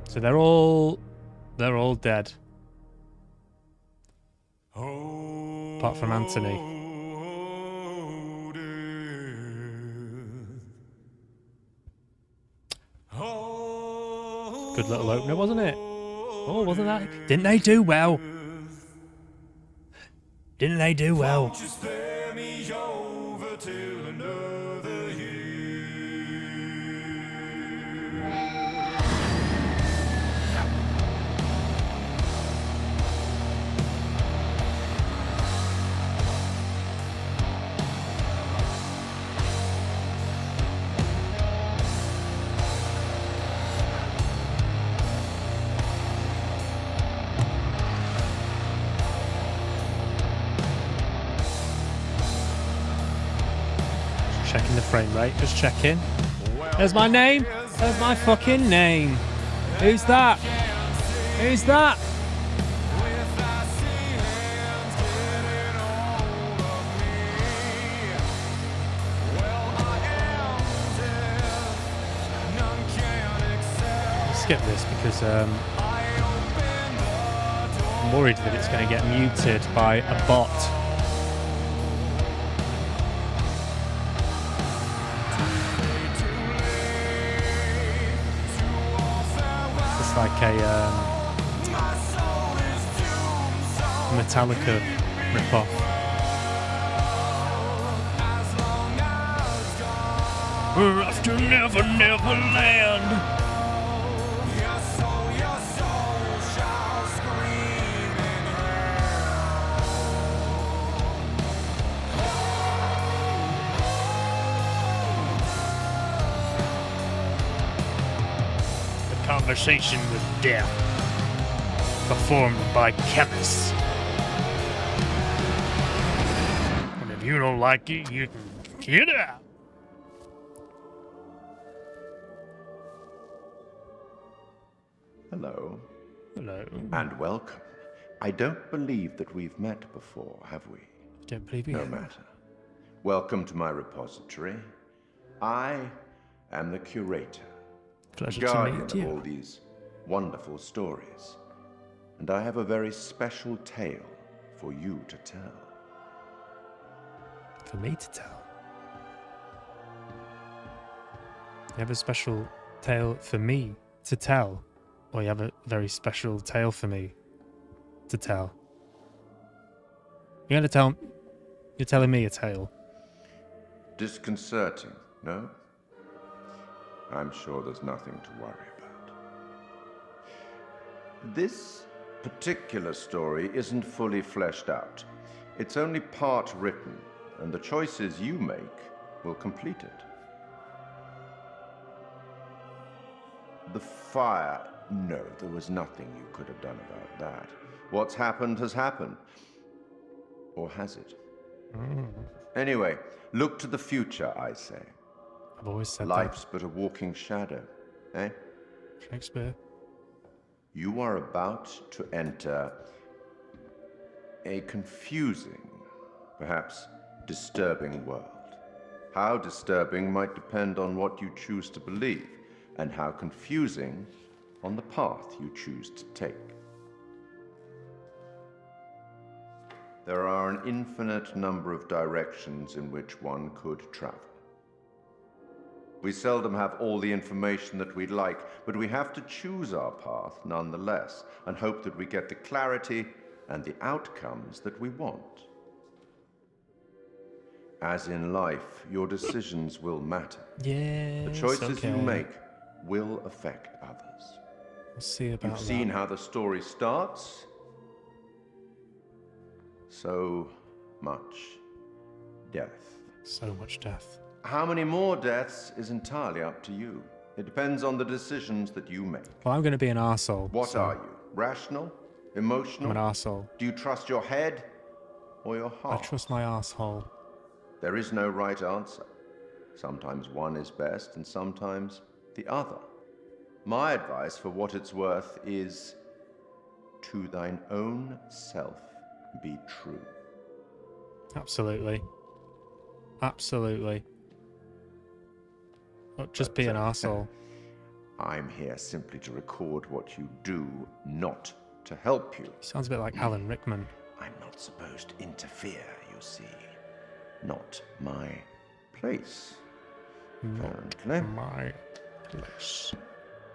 So they're all dead. Apart from Anthony. Good little opener, wasn't it? Oh, wasn't that? Didn't they do well? Didn't they do well? Checking the frame rate, just checking. There's my name. There's my fucking name. Who's that? Who's that? I'll skip this because I'm worried that it's going to get muted by a bot. Like a Metallica rip-off. We're off to Never Never Land. Conversation with Death, performed by chemists. And if you don't like it, you can get out. Hello. Hello. And welcome. I don't believe that we've met before, have we? Don't believe we No have. matter. Welcome to my repository. I am the curator. Pleasure to Guardian meet of you. all these wonderful stories. And I have a very special tale for you to tell. For me to tell. You have a special tale for me to tell, or you have a very special tale for me to tell. You're telling me a tale. Disconcerting, no? I'm sure there's nothing to worry about. This particular story isn't fully fleshed out. It's only part written, and the choices you make will complete it. The fire, no, there was nothing you could have done about that. What's happened has happened. Or has it? Anyway, look to the future, I say. I've always said Life's but a walking shadow, eh? Shakespeare. You are about to enter a confusing, perhaps disturbing world. How disturbing might depend on what you choose to believe, and how confusing on the path you choose to take. There are an infinite number of directions in which one could travel. We seldom have all the information that we'd like, but we have to choose our path nonetheless, and hope that we get the clarity and the outcomes that we want. As in life, your decisions will matter. Yeah. The choices you make will affect others. We'll see about You've seen how the story starts. So much death. So much death. How many more deaths is entirely up to you. It depends on the decisions that you make. Well, I'm going to be an arsehole. What are you? Rational? Emotional? I'm an arsehole. Do you trust your head or your I heart? trust my arsehole. There is no right answer. Sometimes one is best and sometimes the other. My advice, for what it's worth, is to thine own self be true. Absolutely. Absolutely. But just be an arsehole. I'm here simply to record what you do, not to help you. Sounds a bit like Alan Rickman. I'm not supposed to interfere, you see. Not my place, apparently. My place.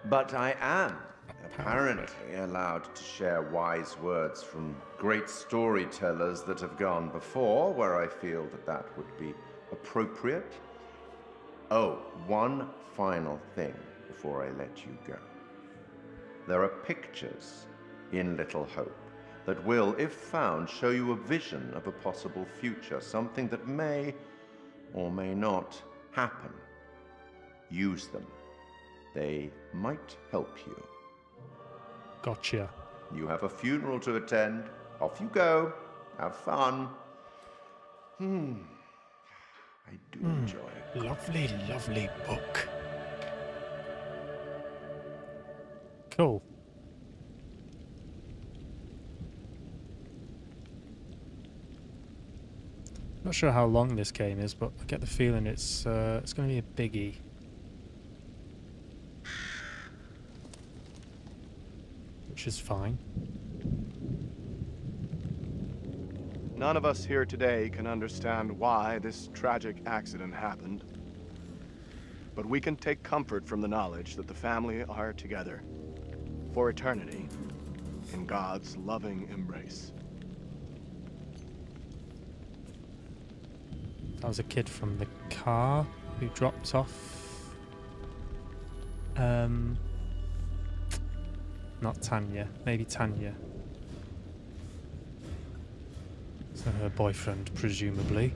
But I am Apparently allowed to share wise words from great storytellers that have gone before, where I feel that would be appropriate. Oh, one final thing before I let you go. There are pictures in Little Hope that will, if found, show you a vision of a possible future, something that may or may not happen. Use them. They might help you. Gotcha. You have a funeral to attend. Off you go. Have fun. I do enjoy it. Lovely, lovely book. Cool. Not sure how long this game is, but I get the feeling it's going to be a biggie. Which is fine. None of us here today can understand why this tragic accident happened. But we can take comfort from the knowledge that the family are together for eternity in God's loving embrace. That was a kid from the car who dropped off. Not Tanya. Maybe Tanya. So her boyfriend, presumably.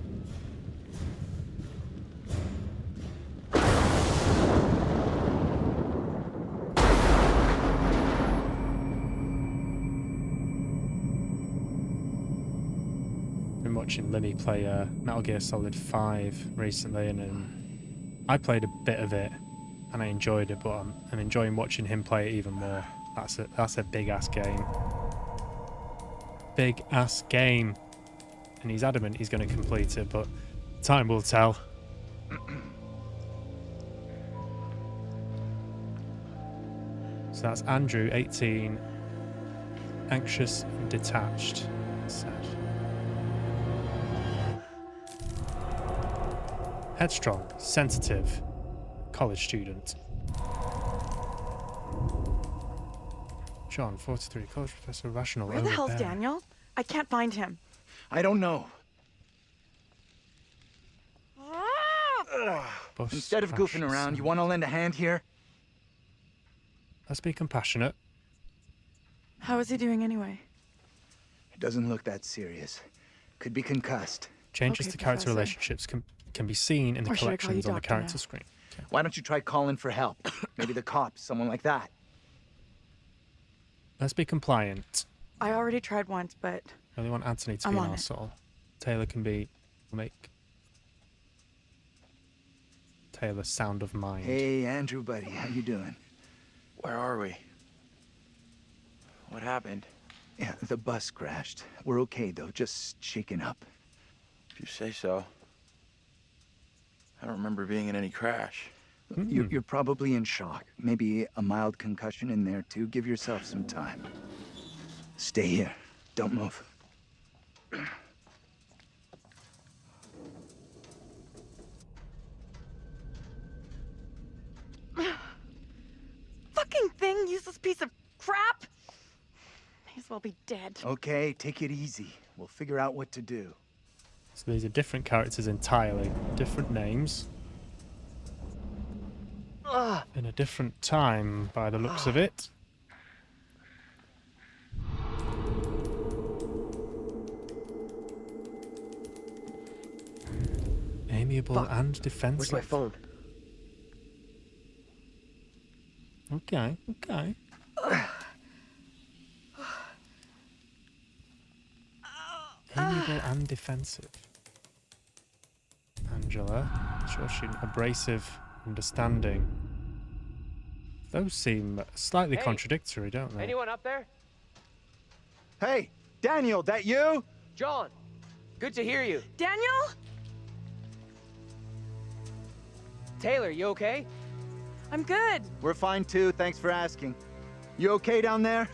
Been watching Limmy play Metal Gear Solid 5 recently, and I played a bit of it and I enjoyed it, but I'm enjoying watching him play it even more. That's a big ass game. Big ass game. And he's adamant he's going to complete it, but time will tell. So that's Andrew, 18, anxious and detached, sad. Headstrong, sensitive, college student. John, 43, college professor, rational, Where the hell's overbearing. Daniel? I can't find him. I don't know. Bus Instead of crash goofing around, you sound. want to lend a hand here? Let's be compassionate. How is he doing anyway? It doesn't look that serious. Could be concussed. Changes Okay, to character Professor. relationships can be seen in the Or should I call you collections on the Doctor character now? screen. Okay. Why don't you try calling for help? Maybe the cops, someone like that. Let's be compliant. I already tried once, but I really want Anthony to I'm be an on it. arsehole. Taylor can be... make Taylor sound of mind. Hey, Andrew, buddy, how you doing? Where are we? What happened? Yeah, the bus crashed. We're okay, though, just shaken up. If you say so. I don't remember being in any crash. You're probably in shock. Maybe a mild concussion in there, too. Give yourself some time. Stay here. Don't move. fucking thing, useless piece of crap. May as well be dead. Okay, take it easy. We'll figure out what to do. So these are different characters entirely. Different names. In a different time, by the looks of it. Amiable Fuck. and defensive. Where's my phone? Okay, okay. Amiable and defensive. Angela, Joshing, abrasive, understanding. Those seem slightly Hey, contradictory, don't they? Anyone up there? Hey, Daniel, that you? John, good to hear you. Daniel? Taylor, you okay? I'm good. We're fine, too. Thanks for asking. You okay down there?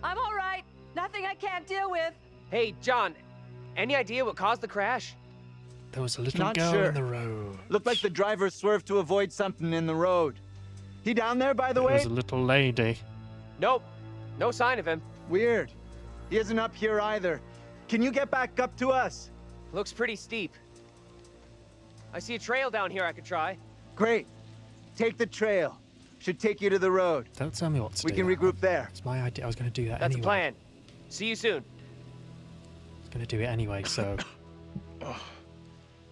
I'm all right. Nothing I can't deal with. Hey, John, any idea what caused the crash? There was a little Not girl sure. in the road. Looked like the driver swerved to avoid something in the road. He down there, by the There way? was a little lady. Nope. No sign of him. Weird. He isn't up here either. Can you get back up to us? Looks pretty steep. I see a trail down here I could try. Great. Take the trail. Should take you to the road. Don't tell me what to do. We can regroup there. It's my idea. I was going to do that That's anyway. a plan. See you soon. I was going to do it anyway, so...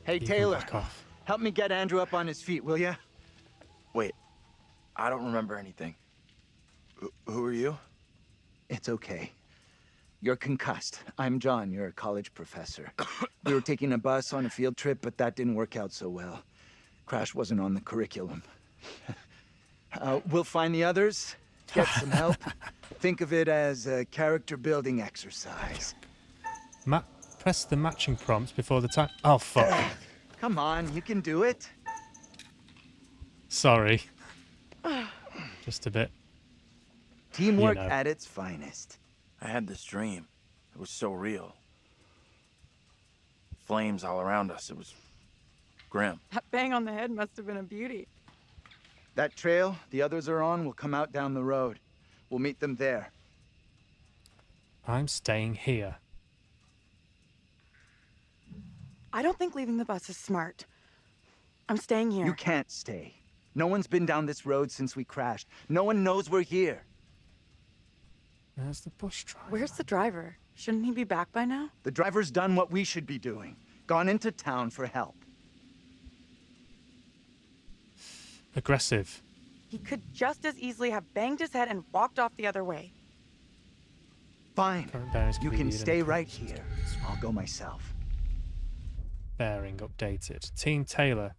Hey, You can Taylor. back off. Help me get Andrew up on his feet, will ya? Wait, I don't remember anything. Who are you? It's okay. You're concussed. I'm John, you're a college professor. We were taking a bus on a field trip, but that didn't work out so well. Crash wasn't on the curriculum. We'll find the others, get some help. Think of it as a character-building exercise. Press the matching prompts before the time... Oh, fuck. Come on, you can do it. Sorry. Just a bit. Teamwork You know. at its finest. I had this dream. It was so real. Flames all around us. It was grim. That bang on the head must have been a beauty. That trail the others are on will come out down the road. We'll meet them there. I'm staying here. I don't think leaving the bus is smart. I'm staying here. You can't stay. No one's been down this road since we crashed. No one knows we're here. There's the bus driver. Where's the driver? Shouldn't he be back by now? The driver's done what we should be doing. Gone into town for help. Aggressive. He could just as easily have banged his head and walked off the other way. Fine. Current bearings You be can viewed in stay the right here. I'll go myself. Bearing updated. Team Taylor.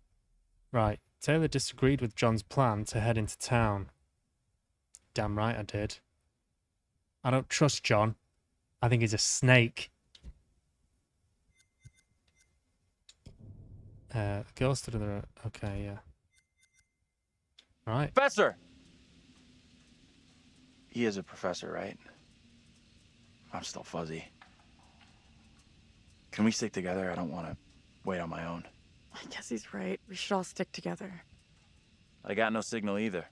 Right. Taylor disagreed with John's plan to head into town. Damn right I did. I don't trust John. I think he's a snake. Girl stood in the road. Okay, yeah. Right. Professor! He is a professor, right? I'm still fuzzy. Can we stick together? I don't want to wait on my own. I guess he's right. We should all stick together. I got no signal either.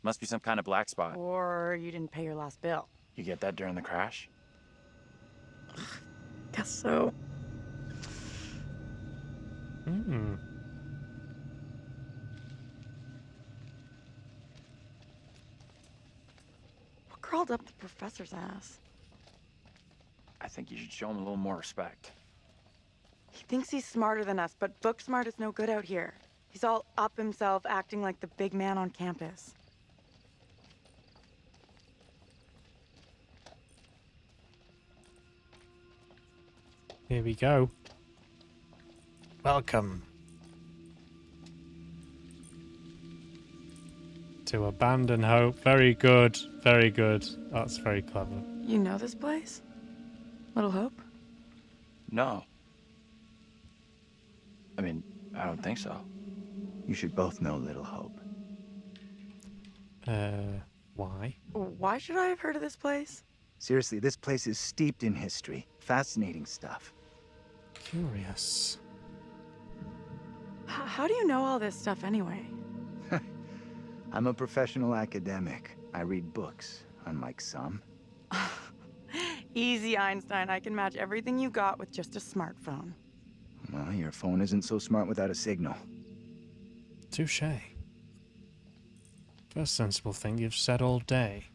Must be some kind of black spot. Or you didn't pay your last bill. You get that during the crash? Guess so. Hmm. What crawled up the professor's ass? I think you should show him a little more respect. He thinks he's smarter than us, but book smart is no good out here. He's all up himself, acting like the big man on campus. Here we go. Welcome to Abandon Hope. Very good. Very good. That's very clever. You know this place? Little Hope? No. I mean, I don't think so. You should both know Little Hope. Why? Why should I have heard of this place? Seriously, this place is steeped in history. Fascinating stuff. Curious. How do you know all this stuff anyway? I'm a professional academic. I read books, unlike some. Easy, Einstein. I can match everything you got with just a smartphone. Well, your phone isn't so smart without a signal. Touché. First sensible thing you've said all day.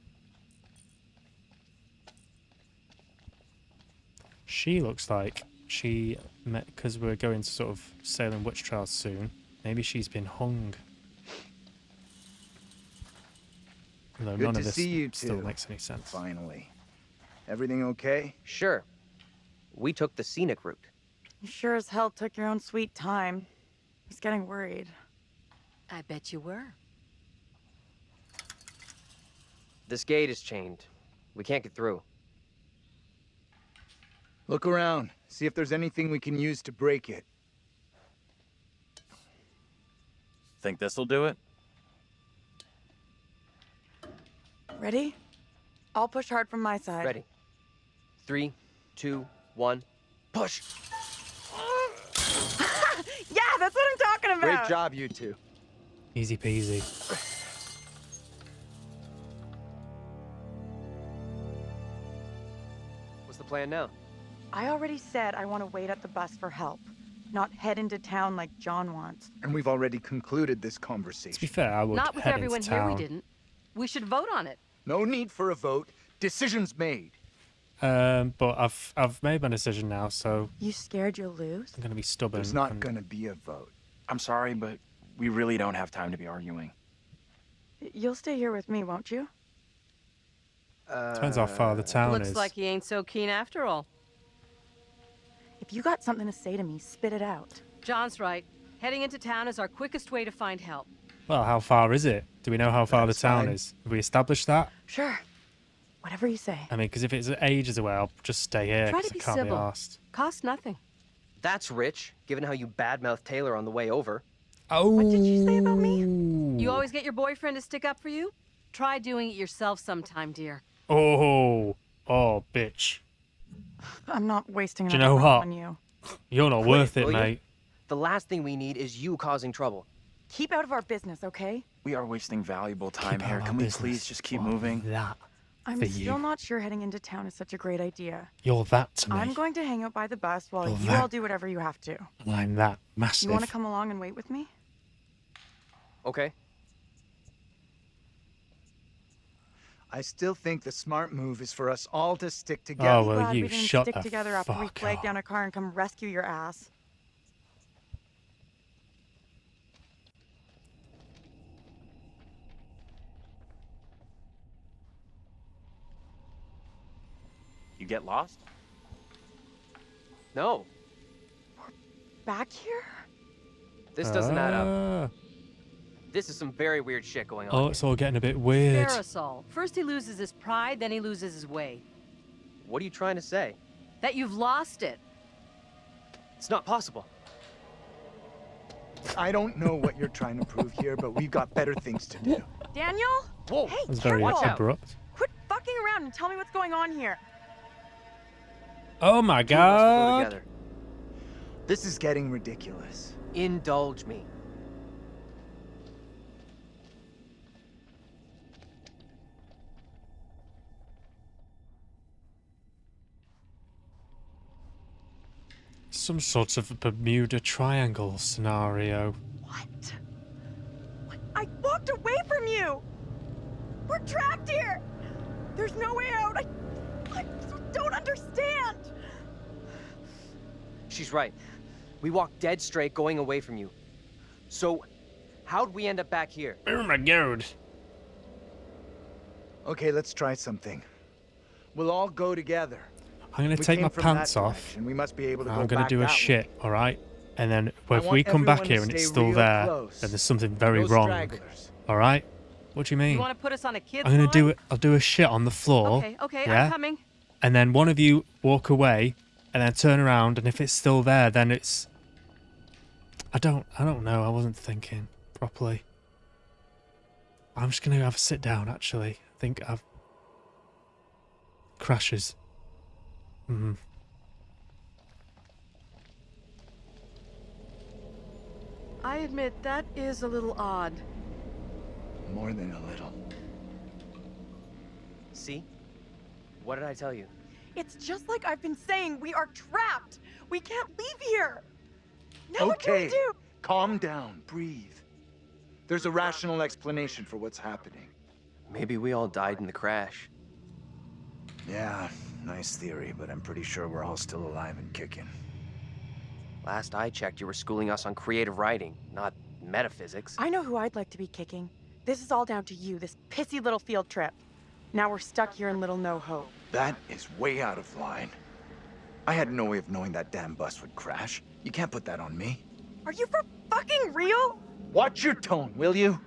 She looks like she met, because we're going to sort of Salem witch trials soon. Maybe she's been hung. Although Good none to of this see you still two. makes any sense. Finally. Everything okay? Sure. We took the scenic route. You sure as hell took your own sweet time. I was getting worried. I bet you were. This gate is chained. We can't get through. Look around. See if there's anything we can use to break it. Think this'll do it? Ready? I'll push hard from my side. Ready. 3, 2, 1, push! Yeah, that's what I'm talking about! Great job, you two. Easy peasy. plan now? I already said I want to wait at the bus for help, not head into town like John wants. And we've already concluded this To be conversation. fair, I would Not with head everyone into here, town. we didn't. We should vote on it. No need for a vote. Decision's made. But I've made my decision now, so You scared you'll lose? I'm gonna be stubborn. There's not and- gonna be a vote. I'm sorry, but we really don't have time to be arguing. You'll stay here with me, won't you? Depends how far the town Looks is. like he ain't so keen after all. If you got something to say to me, spit it out. John's right. Heading into town is our quickest way to find help. Well, how far is it? Do we know how far That's the town fine. is? Have we established that? Sure. Whatever you say. I mean, because if it's ages away, I'll just stay here Try because to I be can't civil. be arsed. Cost nothing. That's rich, given how you badmouthed Taylor on the way over. Oh. What did you say about me? You always get your boyfriend to stick up for you? Try doing it yourself sometime, dear. Oh, bitch. I'm not wasting Do you another know round what? on you. You're not Quit worth it, it, will you? mate. The last thing we need is you causing trouble. Keep out of our business, okay? We are wasting valuable time Keep out here. of Can our we business. please just keep What moving? That I'm for still you. not sure heading into town is such a great idea. You're that to me. I'm going to hang out by the bus while You're you that. all do whatever you have to. I'm that massive. You want to come along and wait with me? Okay. I still think the smart move is for us all to stick together. Oh, well, Glad you we didn't shut stick the together after we fuck flagged up. down a car and come rescue your ass. You get lost? No, Back here? this doesn't add up. Ah. This is some very weird shit going on. Oh, here. it's all getting a bit weird. Parasol. First he loses his pride, then he loses his way. What are you trying to say? That you've lost it. It's not possible. I don't know what you're trying to prove here, but we've got better things to do. Daniel? Whoa! Hey, That's very careful! abrupt. Quit fucking around and tell me what's going on here. Oh my Two of us will go god. together. This is getting ridiculous. Indulge me. Some sort of Bermuda Triangle scenario. What? I walked away from you! We're trapped here! There's no way out! I don't understand! She's right. We walked dead straight going away from you. So, how'd we end up back here? Oh my god. Okay, let's try something. We'll all go together. I'm gonna We take came my from pants that off. direction. We must be able to go I'm gonna back do a that way. shit, alright? And then I if we want come back everyone here to and it's stay still real there, close. then there's something very No wrong. stragglers. Alright? What do you mean? You want to put us on a kid's I'm gonna line? do it. I'll do a shit on the floor. Okay, yeah? I'm coming. And then one of you walk away and then turn around, and if it's still there, then it's I don't know. I wasn't thinking properly. I'm just gonna have a sit down actually. I think I've crashes. I admit that is a little odd. More than a little. See? What did I tell you? It's just like I've been saying, we are trapped! We can't leave here! Now what do we Okay, do? calm down, breathe. There's a rational explanation for what's happening. Maybe we all died in the crash. Yeah, nice theory, but I'm pretty sure we're all still alive and kicking. Last I checked, you were schooling us on creative writing, not metaphysics. I know who I'd like to be kicking. This is all down to you, this pissy little field trip. Now we're stuck here in Little No Hope. That is way out of line. I had no way of knowing that damn bus would crash. You can't put that on me. Are you for fucking real? Watch your tone, will you?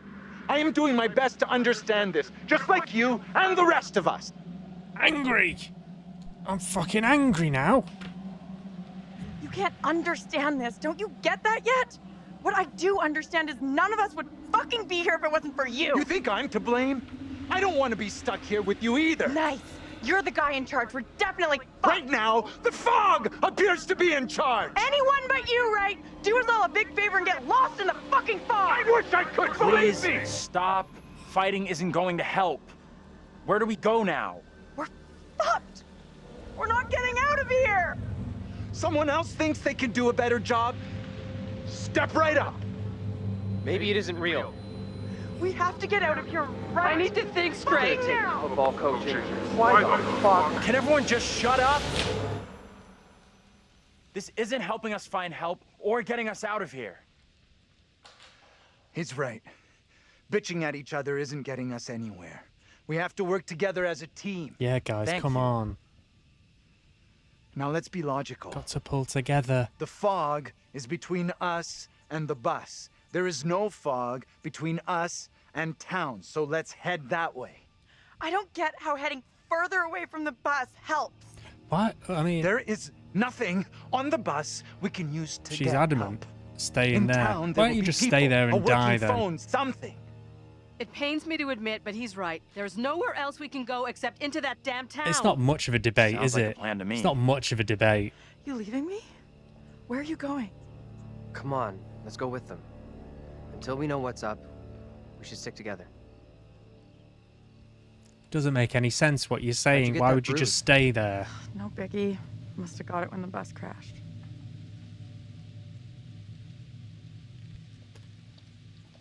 I am doing my best to understand this, just like you and the rest of us. Angry! I'm fucking angry now. You can't understand this. Don't you get that yet? What I do understand is none of us would fucking be here if it wasn't for you. You think I'm to blame? I don't want to be stuck here with you either. Nice. You're the guy in charge. We're definitely fucked. Right now, the fog appears to be in charge. Anyone but you, right? Do us all a big favor and get lost in the fucking fog. I wish I could Please believe me. stop. Fighting isn't going to help. Where do we go now? We're fucked. We're not getting out of here! Someone else thinks they can do a better job? Step right up! Maybe it isn't real. We have to get out of here right I need to think straight. now. Football coaching. Why the fuck? Can everyone just shut up? This isn't helping us find help or getting us out of here. He's right. Bitching at each other isn't getting us anywhere. We have to work together as a team. Yeah, guys, Thank come you. on. Now let's be logical. Got to pull together. The fog is between us and the bus. There is no fog between us and town, so let's head that way. I don't get how heading further away from the bus helps. What? I mean, there is nothing on the bus we can use to she's get adamant. help. Stay In in there. town, Why there don't you will just be stay people, there a and die working then? phone, something. It pains me to admit, but he's right. There's nowhere else we can go except into that damn town. It's not much of a debate, Sounds is like a it? plan to me. It's not much of a debate. You leaving me? Where are you going? Come on, let's go with them. Until we know what's up, we should stick together. Doesn't make any sense what you're saying. get Why that would you bruise? just stay there? No biggie. Must have got it when the bus crashed.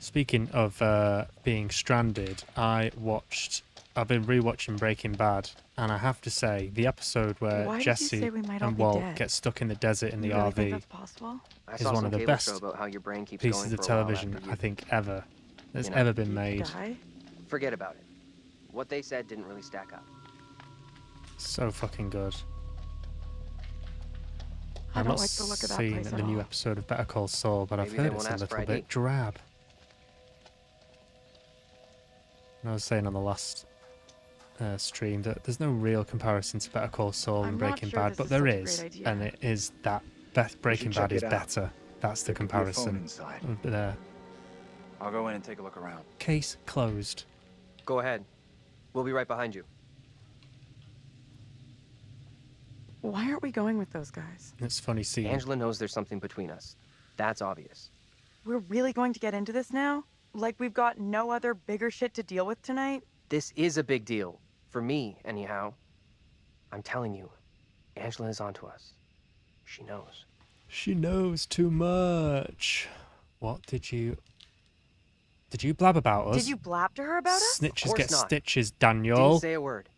Speaking of being stranded, I've been rewatching Breaking Bad, and I have to say, the episode where Why did you Jesse say we might all and be Walt dead? get stuck in the desert in the You really think RV that's possible? I is saw one some of the cable best show about how your brain keeps pieces going of for a while television after you- I think ever that's you know, ever been you made. Die? Forget about it. What they said didn't really stack up. So fucking good. I I've don't not like the look of that seen place the at new all. episode of Better Call Saul, but I've Maybe they heard won't it's a ask for little ID. bit drab. And I was saying on the last stream that there's no real comparison to Better Call Saul I'm and not Breaking sure Bad, this but is there such a is, great idea. and it is that Breaking check Bad is it out. better. That's the There could be a phone comparison. inside. There. I'll go in and take a look around. Case closed. Go ahead. We'll be right behind you. Why aren't we going with those guys? It's funny seeing. Angela knows there's something between us. That's obvious. We're really going to get into this now? Like we've got no other bigger shit to deal with tonight? This is a big deal. For me, anyhow. I'm telling you, Angela is onto us. She knows. She knows too much. What did you blab about us? Did you blab to her about us? Snitches Of get course not. stitches, Didn't Daniel. say a word.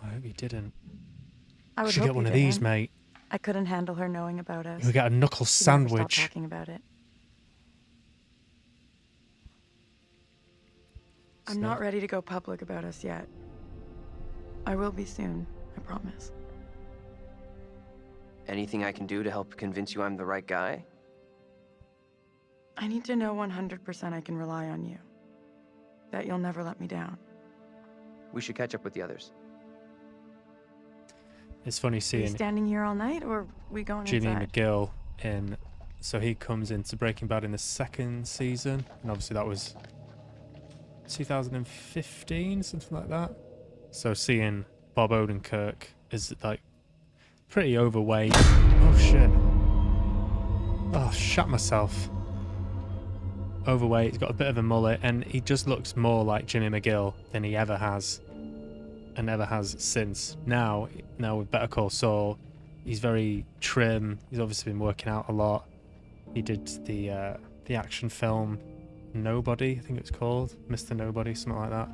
I hope you didn't. I would Should hope get one you of these, didn't. mate. I couldn't handle her knowing about us. You'll get a knuckle She'd never stop sandwich. talking about it. I'm not ready to go public about us yet. I will be soon, I promise. Anything I can do to help convince you I'm the right guy? I need to know 100% I can rely on you. That you'll never let me down. We should catch up with the others. It's funny Are you seeing standing here all night, or are we going Jimmy inside? McGill in. So he comes into Breaking Bad in the second season, and obviously that was 2015, something like that. So seeing Bob Odenkirk is like pretty overweight. Oh shit! Oh, shut myself. Overweight. He's got a bit of a mullet, and he just looks more like Jimmy McGill than he ever has, and never has since. Now with Better Call Saul, he's very trim. He's obviously been working out a lot. He did the action film Nobody, I think it's called, Mr. Nobody, something like that.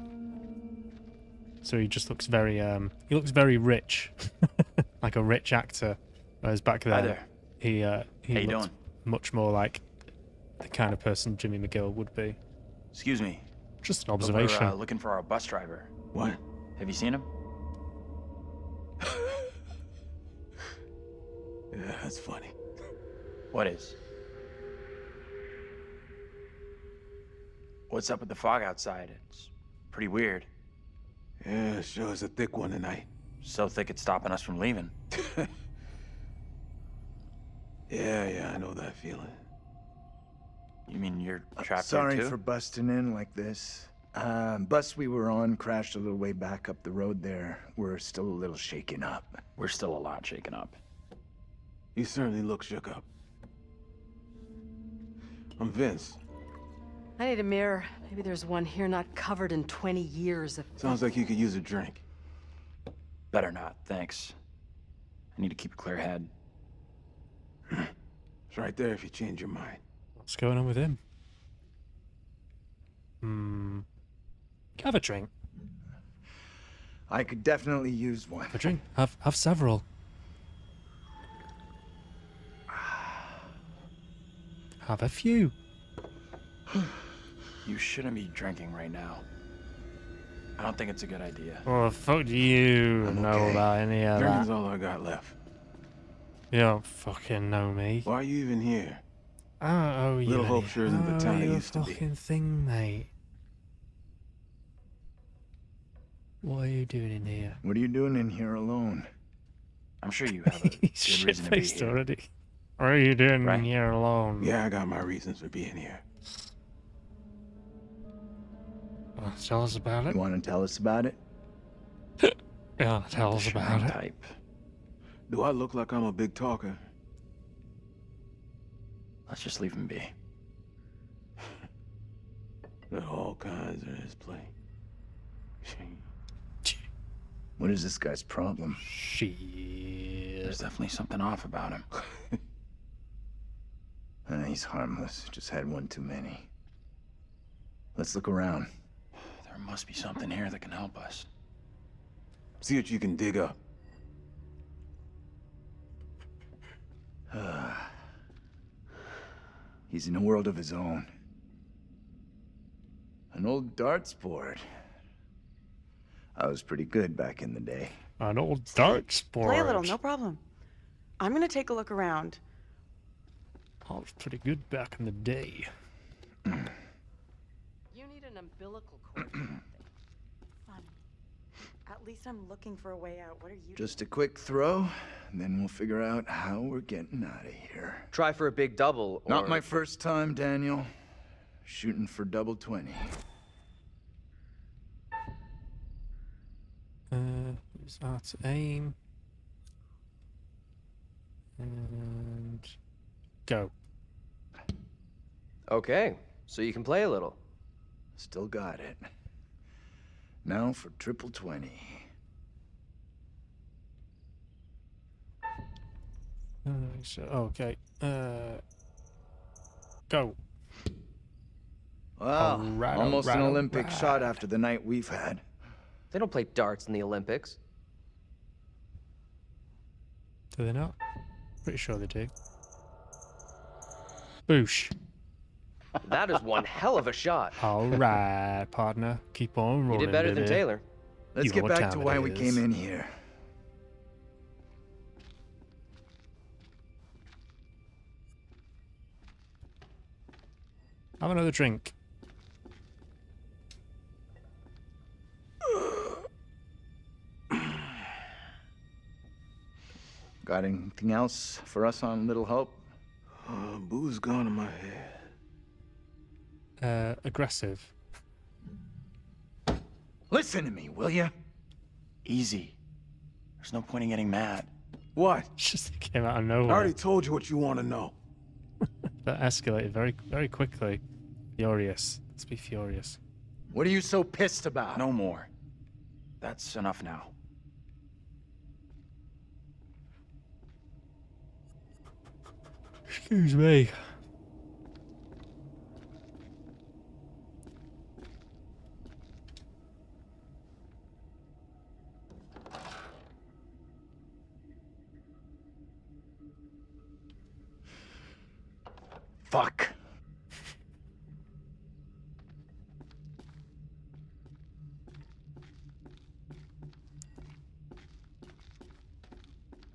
So he just looks very he looks very rich, like a rich actor. Whereas back Hi then, there. he How you looked doing? much more like the kind of person Jimmy McGill would be. Excuse me. Just an But observation. We're looking for our bus driver. What? Have you seen him? Yeah, that's funny. What is? What's up with the fog outside? It's pretty weird. Yeah, sure is a thick one tonight. So thick it's stopping us from leaving. Yeah, I know that feeling. You mean you're trapped Sorry here too? for busting in like this. Bus we were on crashed a little way back up the road there. We're still a little shaken up. We're still a lot shaken up. You certainly look shook up. I'm Vince. I need a mirror. Maybe there's one here not covered in 20 years of... Sounds like you could use a drink. Better not, thanks. I need to keep a clear head. It's right there if you change your mind. What's going on with him? Have a drink. I could definitely use one. Have a drink. Have several. Have a few. You shouldn't be drinking right now. I don't think it's a good idea. Oh, fuck do you know about any of Drinking's that? all I got left. You don't fucking know me. Why are you even here? I don't owe you Little any. Hope sure isn't the town it used to be. Fucking thing, mate. What are you doing in here? What are you doing in here alone? I'm sure you have a good reason to be Shit-faced here. already. What are you doing Right? here alone? Yeah, I got my reasons for being here. Well, tell us about it. You want to tell us about it? Yeah, tell us about it. Type. Do I look like I'm a big talker? Let's just leave him be. There are all kinds in this place. What is this guy's problem? There's definitely something off about him. He's harmless. Just had one too many. Let's look around. There must be something here that can help us. See what you can dig up. He's in a world of his own. An old darts board. I was pretty good back in the day. An old darts board. Play a little, no problem. I'm gonna take a look around. I was pretty good back in the day. You need an umbilical cord. Fun. At least I'm looking for a way out. What are you Just a quick throw, and then we'll figure out how we're getting out of here. Try for a big double, or... Not my first time, Daniel. Shooting for double 20. Use that to aim. And go. Okay, so you can play a little. Still got it. Now for triple 20. Okay. Go. Well, Alright, almost an alright, Olympic alright. shot after the night we've had. They don't play darts in the Olympics. Do they not? Pretty sure they do. Boosh. That is one hell of a shot. All right, partner. Keep on rolling. You did better than baby. Taylor. Let's You get know what back to time why it we is. came in here. Have another drink. Got anything else for us on Little Hope? Booze gone in my head. Aggressive. Listen to me, will ya? Easy. There's no point in getting mad. What? Just came out of I nowhere. already told you what you want to know. That escalated very, very quickly. Furious. Let's be furious. What are you so pissed about? No more. That's enough now. Excuse me. Fuck.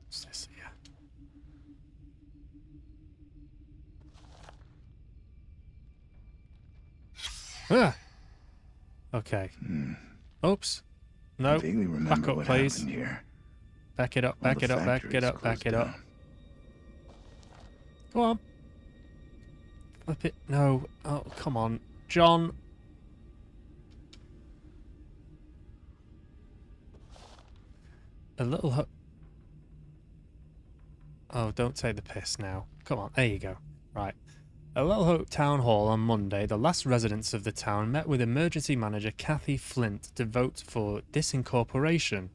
What's this here? Ah. Okay. Oops. No. I vaguely remember Back up, what please. happened here. Back it up. All Back the it up. Back it factories up. Back closed it up. down. Go on. Flip it. No. Oh, come on. John. A little Oh, don't take the piss now. Come on. There you go. Right. At Little Hope Town Hall on Monday, the last residents of the town met with emergency manager Kathy Flint to vote for disincorporation.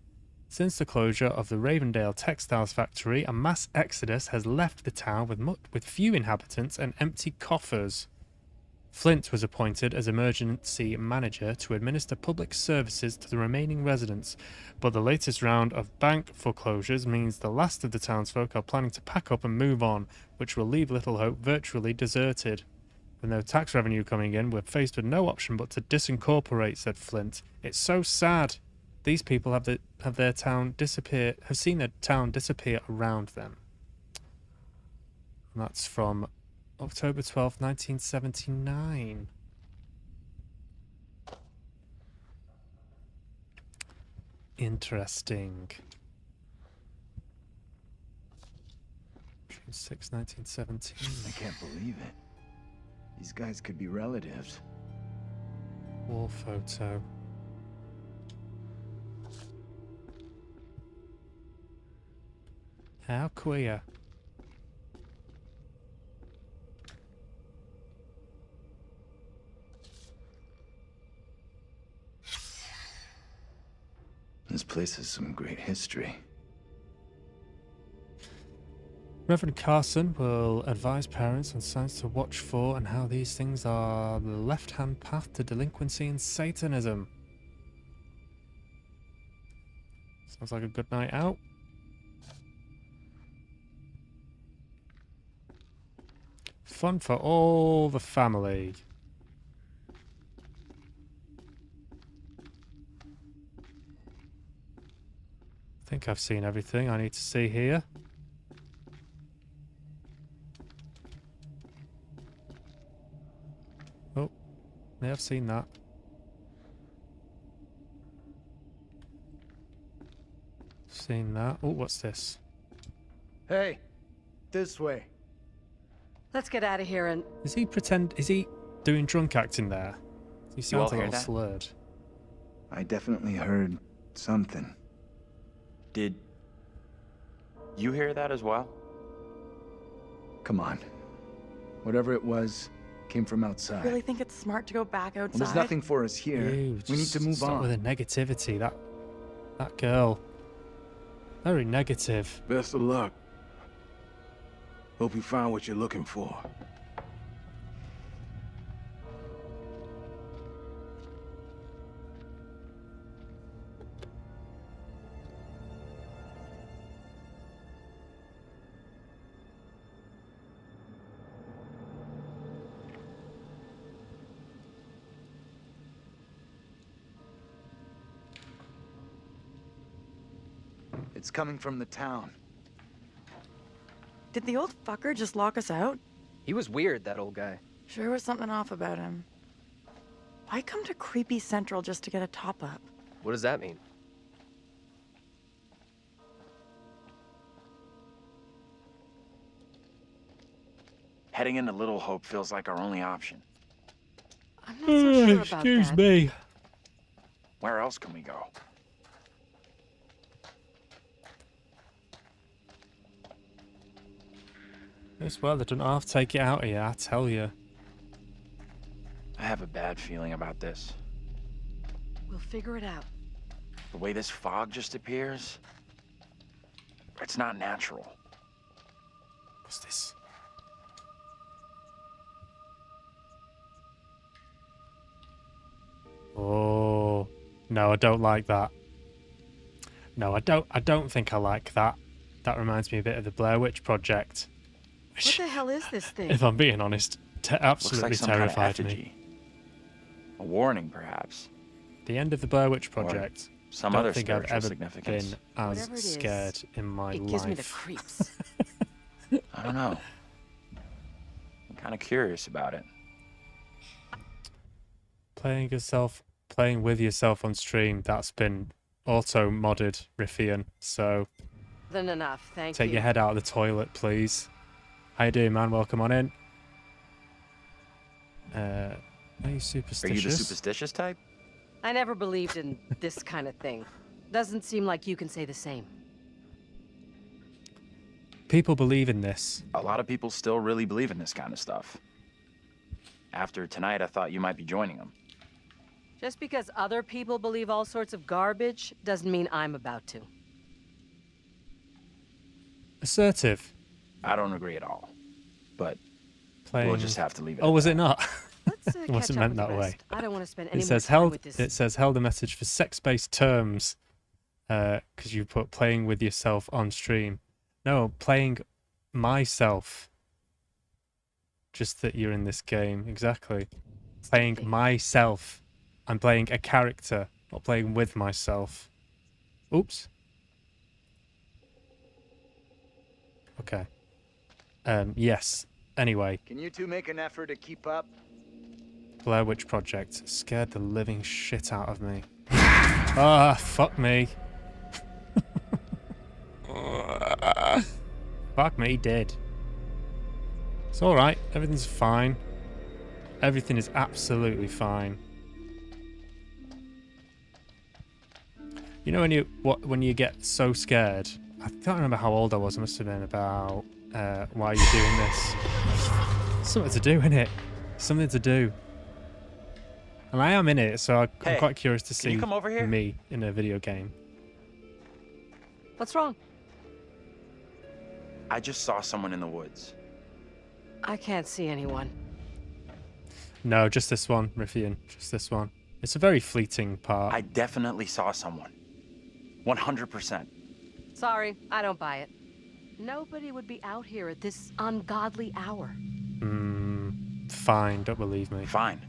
Since the closure of the Ravendale textiles factory, a mass exodus has left the town with few inhabitants and empty coffers. Flint was appointed as emergency manager to administer public services to the remaining residents, but the latest round of bank foreclosures means the last of the townsfolk are planning to pack up and move on, which will leave Little Hope virtually deserted. With no tax revenue coming in, we're faced with no option but to disincorporate, said Flint. It's so sad. These people have seen their town disappear around them. And that's from October 12th, 1979. Interesting. June 6, 1917. I can't believe it. These guys could be relatives. War photo. How queer. This place has some great history. Reverend Carson will advise parents on signs to watch for and how these things are the left-hand path to delinquency and Satanism. Sounds like a good night out. Fun for all the family. I think I've seen everything I need to see here. Oh, yeah, I've seen that. Seen that. Oh, what's this? Hey, this way. Let's get out of here and... Is he doing drunk acting there? He sounds a hear little that? slurred. I definitely heard something. Did you hear that as well? Come on. Whatever it was, came from outside. Really think it's smart to go back outside? Well, there's nothing for us here. Ew, We need to move stop on. with the negativity. That girl. Very negative. Best of luck. Hope you find what you're looking for. It's coming from the town. Did the old fucker just lock us out? He was weird, that old guy. Sure was something off about him. Why come to Creepy Central just to get a top-up? What does that mean? Heading into Little Hope feels like our only option. I'm not so sure about Excuse that. me. Where else can we go? This weather doesn't half take it out of you, I tell you. I have a bad feeling about this. We'll figure it out. The way this fog just appears, it's not natural. What's this? Oh no, I don't like that. No, I don't think I like that. That reminds me a bit of the Blair Witch Project. What the hell is this thing? If I'm being honest, absolutely Looks like some terrified kind of me. effigy. A warning, perhaps. The end of the Blair Witch Project. Some Don't other think I've spiritual ever significance. been as Whatever it is, scared in my life. It gives me the creeps. I don't know. I'm kind of curious about it. Playing with yourself on stream, that's been auto-modded, Riffian, so Then enough, thank take you. your head out of the toilet, please. How you doing, man? Welcome on in. Are you superstitious? Are you the superstitious type? I never believed in this kind of thing. Doesn't seem like you can say the same. People believe in this. A lot of people still really believe in this kind of stuff. After tonight, I thought you might be joining them. Just because other people believe all sorts of garbage doesn't mean I'm about to. Assertive. I don't agree at all. But Playing... we'll just have to leave it. Oh, was it not? Let's It catch wasn't up meant with the that way. rest. I don't want to spend any It more says time held. with this. It says held a message for sex-based terms, because you put playing with yourself on stream. No, playing myself. Just that you're in this game, exactly. Playing myself. I'm playing a character, not playing with myself. Oops. Okay. Yes. Anyway, Can you two make an effort to keep up? Blair Witch Project scared the living shit out of me. Ah, fuck me. Fuck me, dead. It's alright. Everything's fine. Everything is absolutely fine. You know when you get so scared? I can't remember how old I was. I must have been about... why are you doing this? Something to do, innit? Something to do. And I am in it, so I'm Hey, quite curious to can you see come over here? me in a video game. What's wrong? I just saw someone in the woods. I can't see anyone. No, just this one, Riffian. Just this one. It's a very fleeting part. I definitely saw someone. 100%. Sorry, I don't buy it. Nobody would be out here at this ungodly hour. Fine, don't believe me. Fine.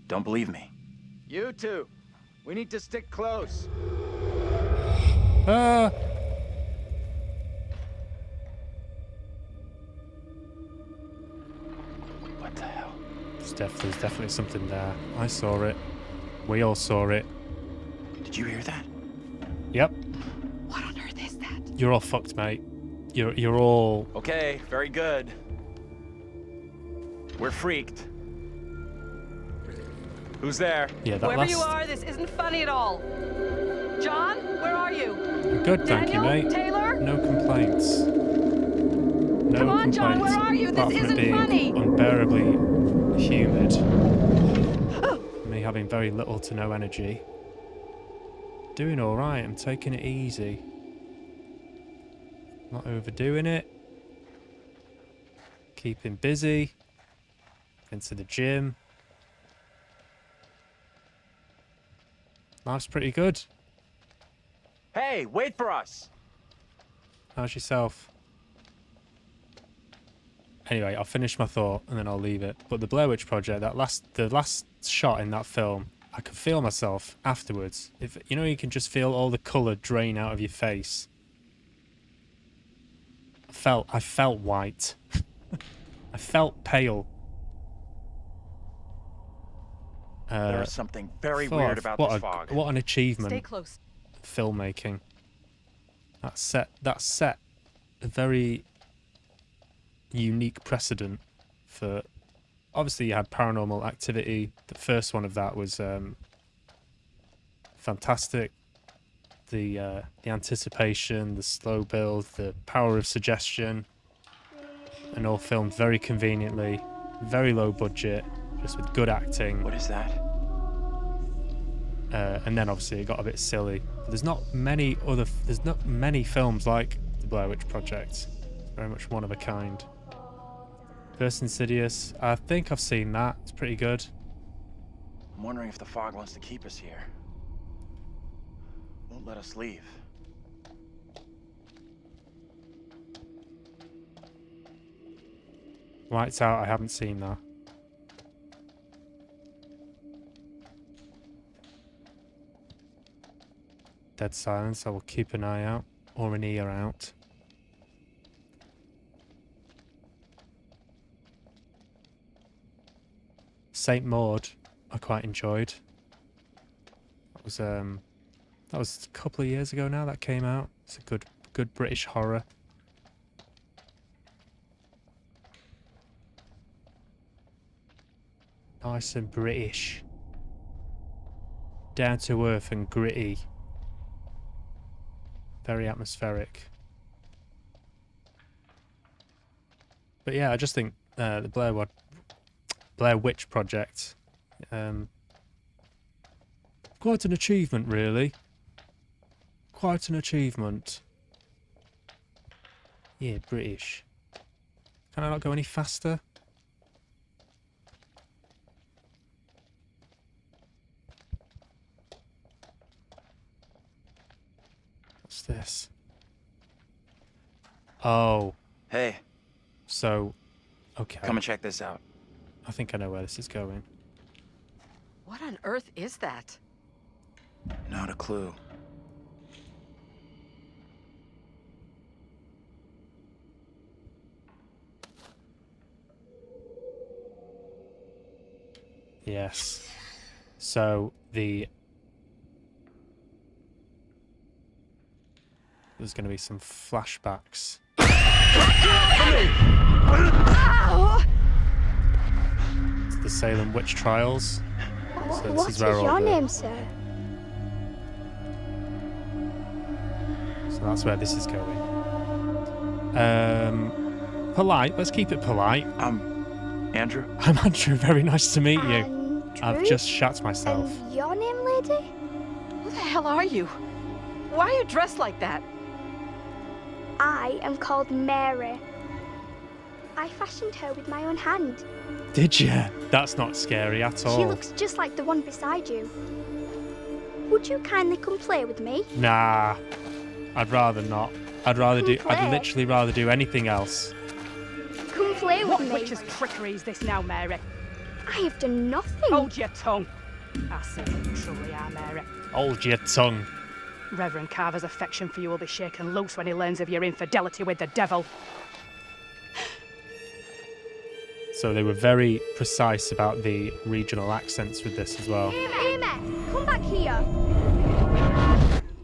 Don't believe me. You two, we need to stick close. What the hell? There's definitely something there. I saw it. We all saw it. Did you hear that? Yep. What on earth is that? You're all fucked, mate. You're all... Okay, very good. We're freaked. Who's there? Yeah, that Whoever last... you are, this isn't funny at all. John, where are you? Good, thank you, Daniel? mate. Taylor? No complaints. No Come on, complaints. John, where are you? This Apart from it isn't being funny. unbearably humid. Me having very little to no energy. Doing alright, I'm taking it easy. Not overdoing it. Keeping busy. Into the gym. Life's pretty good. Hey, wait for us! How's yourself? Anyway, I'll finish my thought and then I'll leave it. But the Blair Witch Project, the last shot in that film, I could feel myself afterwards. If you know, you can just feel all the colour drain out of your face. I felt white. I felt pale. There's something very weird about this fog. What an achievement. Stay close. Filmmaking. That set a very unique precedent for... Obviously you had Paranormal Activity. The first one of that was fantastic. The anticipation, the slow build, the power of suggestion, and all filmed very conveniently, very low budget, just with good acting. What is that? And then obviously it got a bit silly. But there's not many films like the Blair Witch Project. It's very much one of a kind. First Insidious, I think I've seen that. It's pretty good. I'm wondering if the fog wants to keep us here. Won't let us leave. Lights Out, I haven't seen that. Dead Silence, I will keep an eye out, or an ear out. Saint Maud, I quite enjoyed. That was a couple of years ago now that came out. It's a good British horror. Nice and British. Down to earth and gritty. Very atmospheric. But yeah, I just think the Blair Witch Project, quite an achievement, really. Quite an achievement. Yeah, British. Can I not go any faster? What's this? Oh. Hey. So, okay. Come and check this out. I think I know where this is going. What on earth is that? Not a clue. Yes. So, there's going to be some flashbacks. It's the Salem witch trials. So this What is is where all your the- name, sir? So that's where this is going. Polite. Let's keep it polite. Andrew. I'm Andrew. Very nice to meet you. Andrew? I've just shat myself. And your name, lady? Who the hell are you? Why are you dressed like that? I am called Mary. I fashioned her with my own hand. Did you? That's not scary at all. She looks just like the one beside you. Would you kindly come play with me? Nah. I'd rather not. I'd play. literally rather do anything else. Come play with What me. witch's trickery is this now, Mary? I have done nothing. Hold your tongue. I see you truly are, Mary. Hold your tongue. Reverend Carver's affection for you will be shaken loose when he learns of your infidelity with the devil. So they were very precise about the regional accents with this as well. Amy, come back here.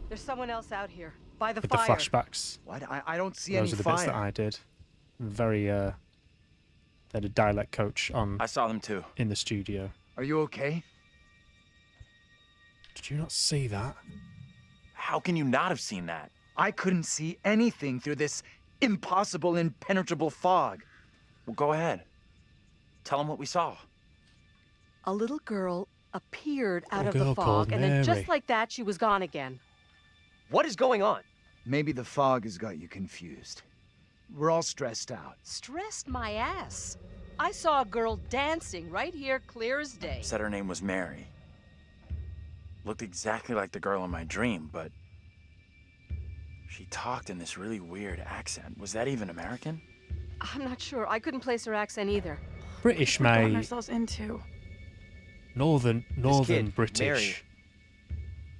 There's someone else out here, by the With fire. the flashbacks. What? I don't see Those any are the fire. bits that I did. Very, they had a dialect coach on. I saw them too. In the studio. Are you okay? Did you not see that? How can you not have seen that? I couldn't see anything through this impossible, impenetrable fog. Well, go ahead. Tell them what we saw. A little girl appeared out of girl the called fog, and then Mary. just like that, she was gone again. What is going on? Maybe the fog has got you confused. We're all stressed out. Stressed my ass. I saw a girl dancing right here, clear as day. Said her name was Mary. Looked exactly like the girl in my dream, but she talked in this really weird accent. Was that even American? I'm not sure. I couldn't place her accent either. British, What are we getting mate. ourselves into? Northern kid, British. Mary.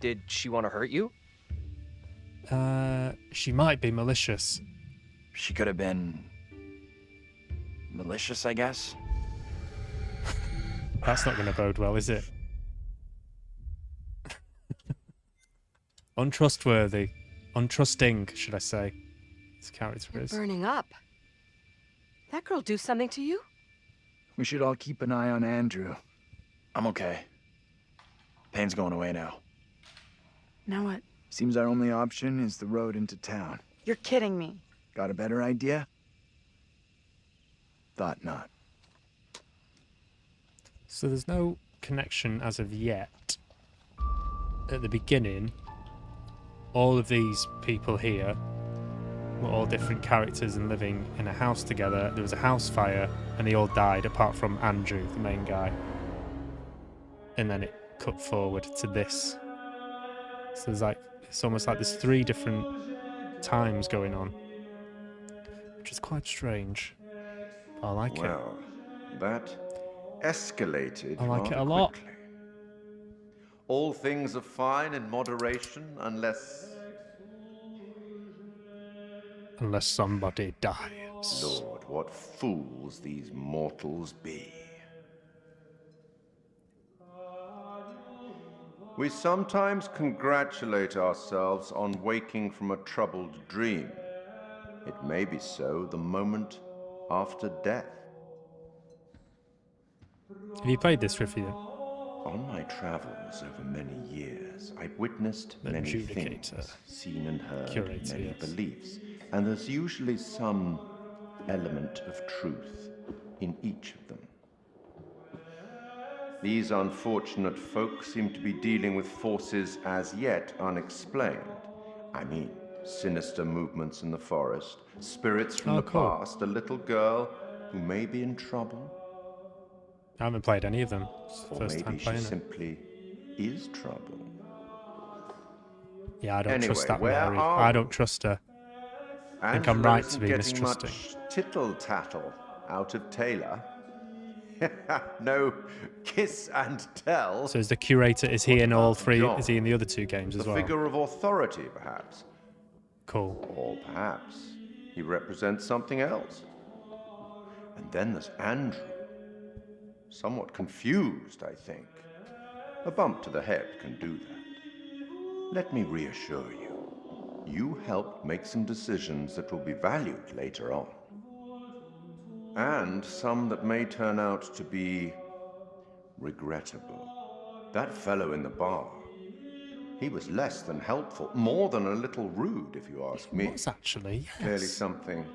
Did she want to hurt you? She might be malicious. She could have been malicious, I guess. That's not going to bode well, is it? Untrustworthy. Untrusting, should I say. This character You're is. burning up. That girl do something to you? We should all keep an eye on Andrew. I'm okay. Pain's going away now. Now what? Seems our only option is the road into town. You're kidding me. Got a better idea? Thought not. So there's no connection as of yet. At the beginning, all of these people here were all different characters and living in a house together. There was a house fire and they all died apart from Andrew, the main guy. And then it cut forward to this. So there's like, it's almost like there's 3 different times going on, which is quite strange. I like it. Well, that escalated I like it rather a lot. quickly. All things are fine in moderation unless... Unless somebody dies. Lord, what fools these mortals be. We sometimes congratulate ourselves on waking from a troubled dream. It may be so the moment after death. Have you played this, Rivia? On my travels over many years, I've witnessed many things, seen and heard Curator, many yes. beliefs, and there's usually some element of truth in each of them. These unfortunate folk seem to be dealing with forces as yet unexplained. I mean, sinister movements in the forest, spirits from Oh, the cool. past, a little girl who may be in trouble. I haven't played any of them. It's the Or first time maybe she playing it. simply is trouble. Yeah, I don't trust Anyway, that where Mary. are I we? don't trust her. I think I'm Angela right to isn't be getting mistrusting. much tittle-tattle out of Taylor. No kiss and tell. So is the curator, is he What in all about three? John? Is he in the other two games The as well? figure of authority, perhaps. Cool. Or perhaps he represents something else. And then there's Andrew. Somewhat confused, I think. A bump to the head can do that. Let me reassure you. You helped make some decisions that will be valued later on. And some that may turn out to be regrettable. That fellow in the bar, he was less than helpful, more than a little rude, if you ask me. It was actually, yes. Clearly something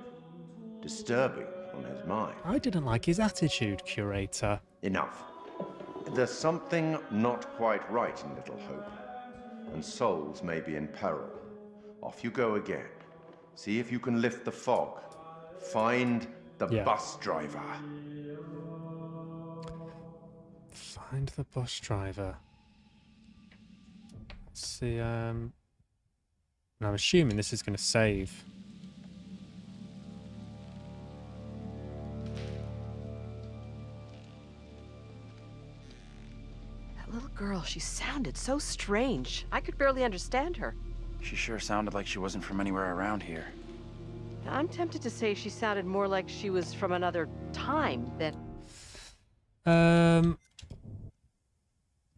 disturbing on his mind. I didn't like his attitude, curator. Enough. There's something not quite right in Little Hope, and souls may be in peril. Off you go again. See if you can lift the fog. Find the bus driver. Find the bus driver. Let's see, and I'm assuming this is going to save. That little girl, she sounded so strange. I could barely understand her. She sure sounded like she wasn't from anywhere around here. I'm tempted to say she sounded more like she was from another time than...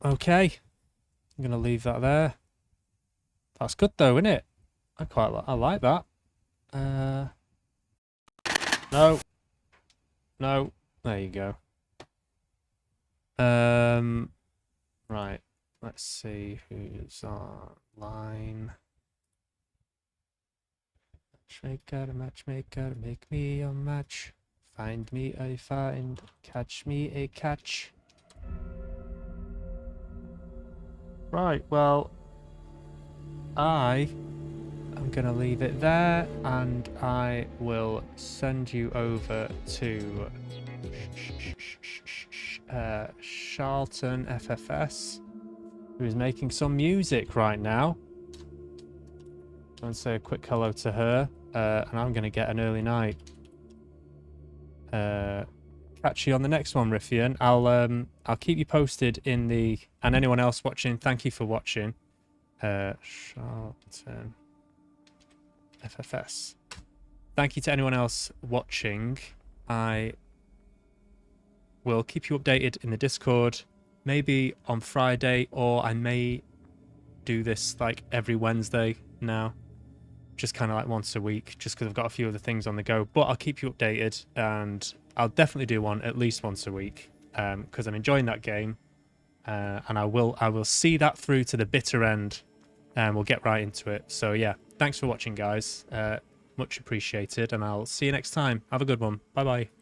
Okay. I'm going to leave that there. That's good though, isn't it? I like that. No. No. There you go. Right. Let's see who's online. Matchmaker, make me a match. Find me a find. Catch me a catch. Right, well, I am going to leave it there, and I will send you over to Charlton FFS, who is making some music right now. Go and say a quick hello to her, and I'm going to get an early night. Catch you on the next one, Riffian. I'll keep you posted in the... And anyone else watching, thank you for watching. Charlton FFS. Thank you to anyone else watching. I will keep you updated in the Discord, maybe on Friday, or I may do this like every Wednesday now. Just kind of like once a week, just because I've got a few other things on the go. But I'll keep you updated, and I'll definitely do one at least once a week, because I'm enjoying that game, and I will see that through to the bitter end, and we'll get right into it. So yeah, thanks for watching, guys. Much appreciated, and I'll see you next time. Have a good one. Bye bye.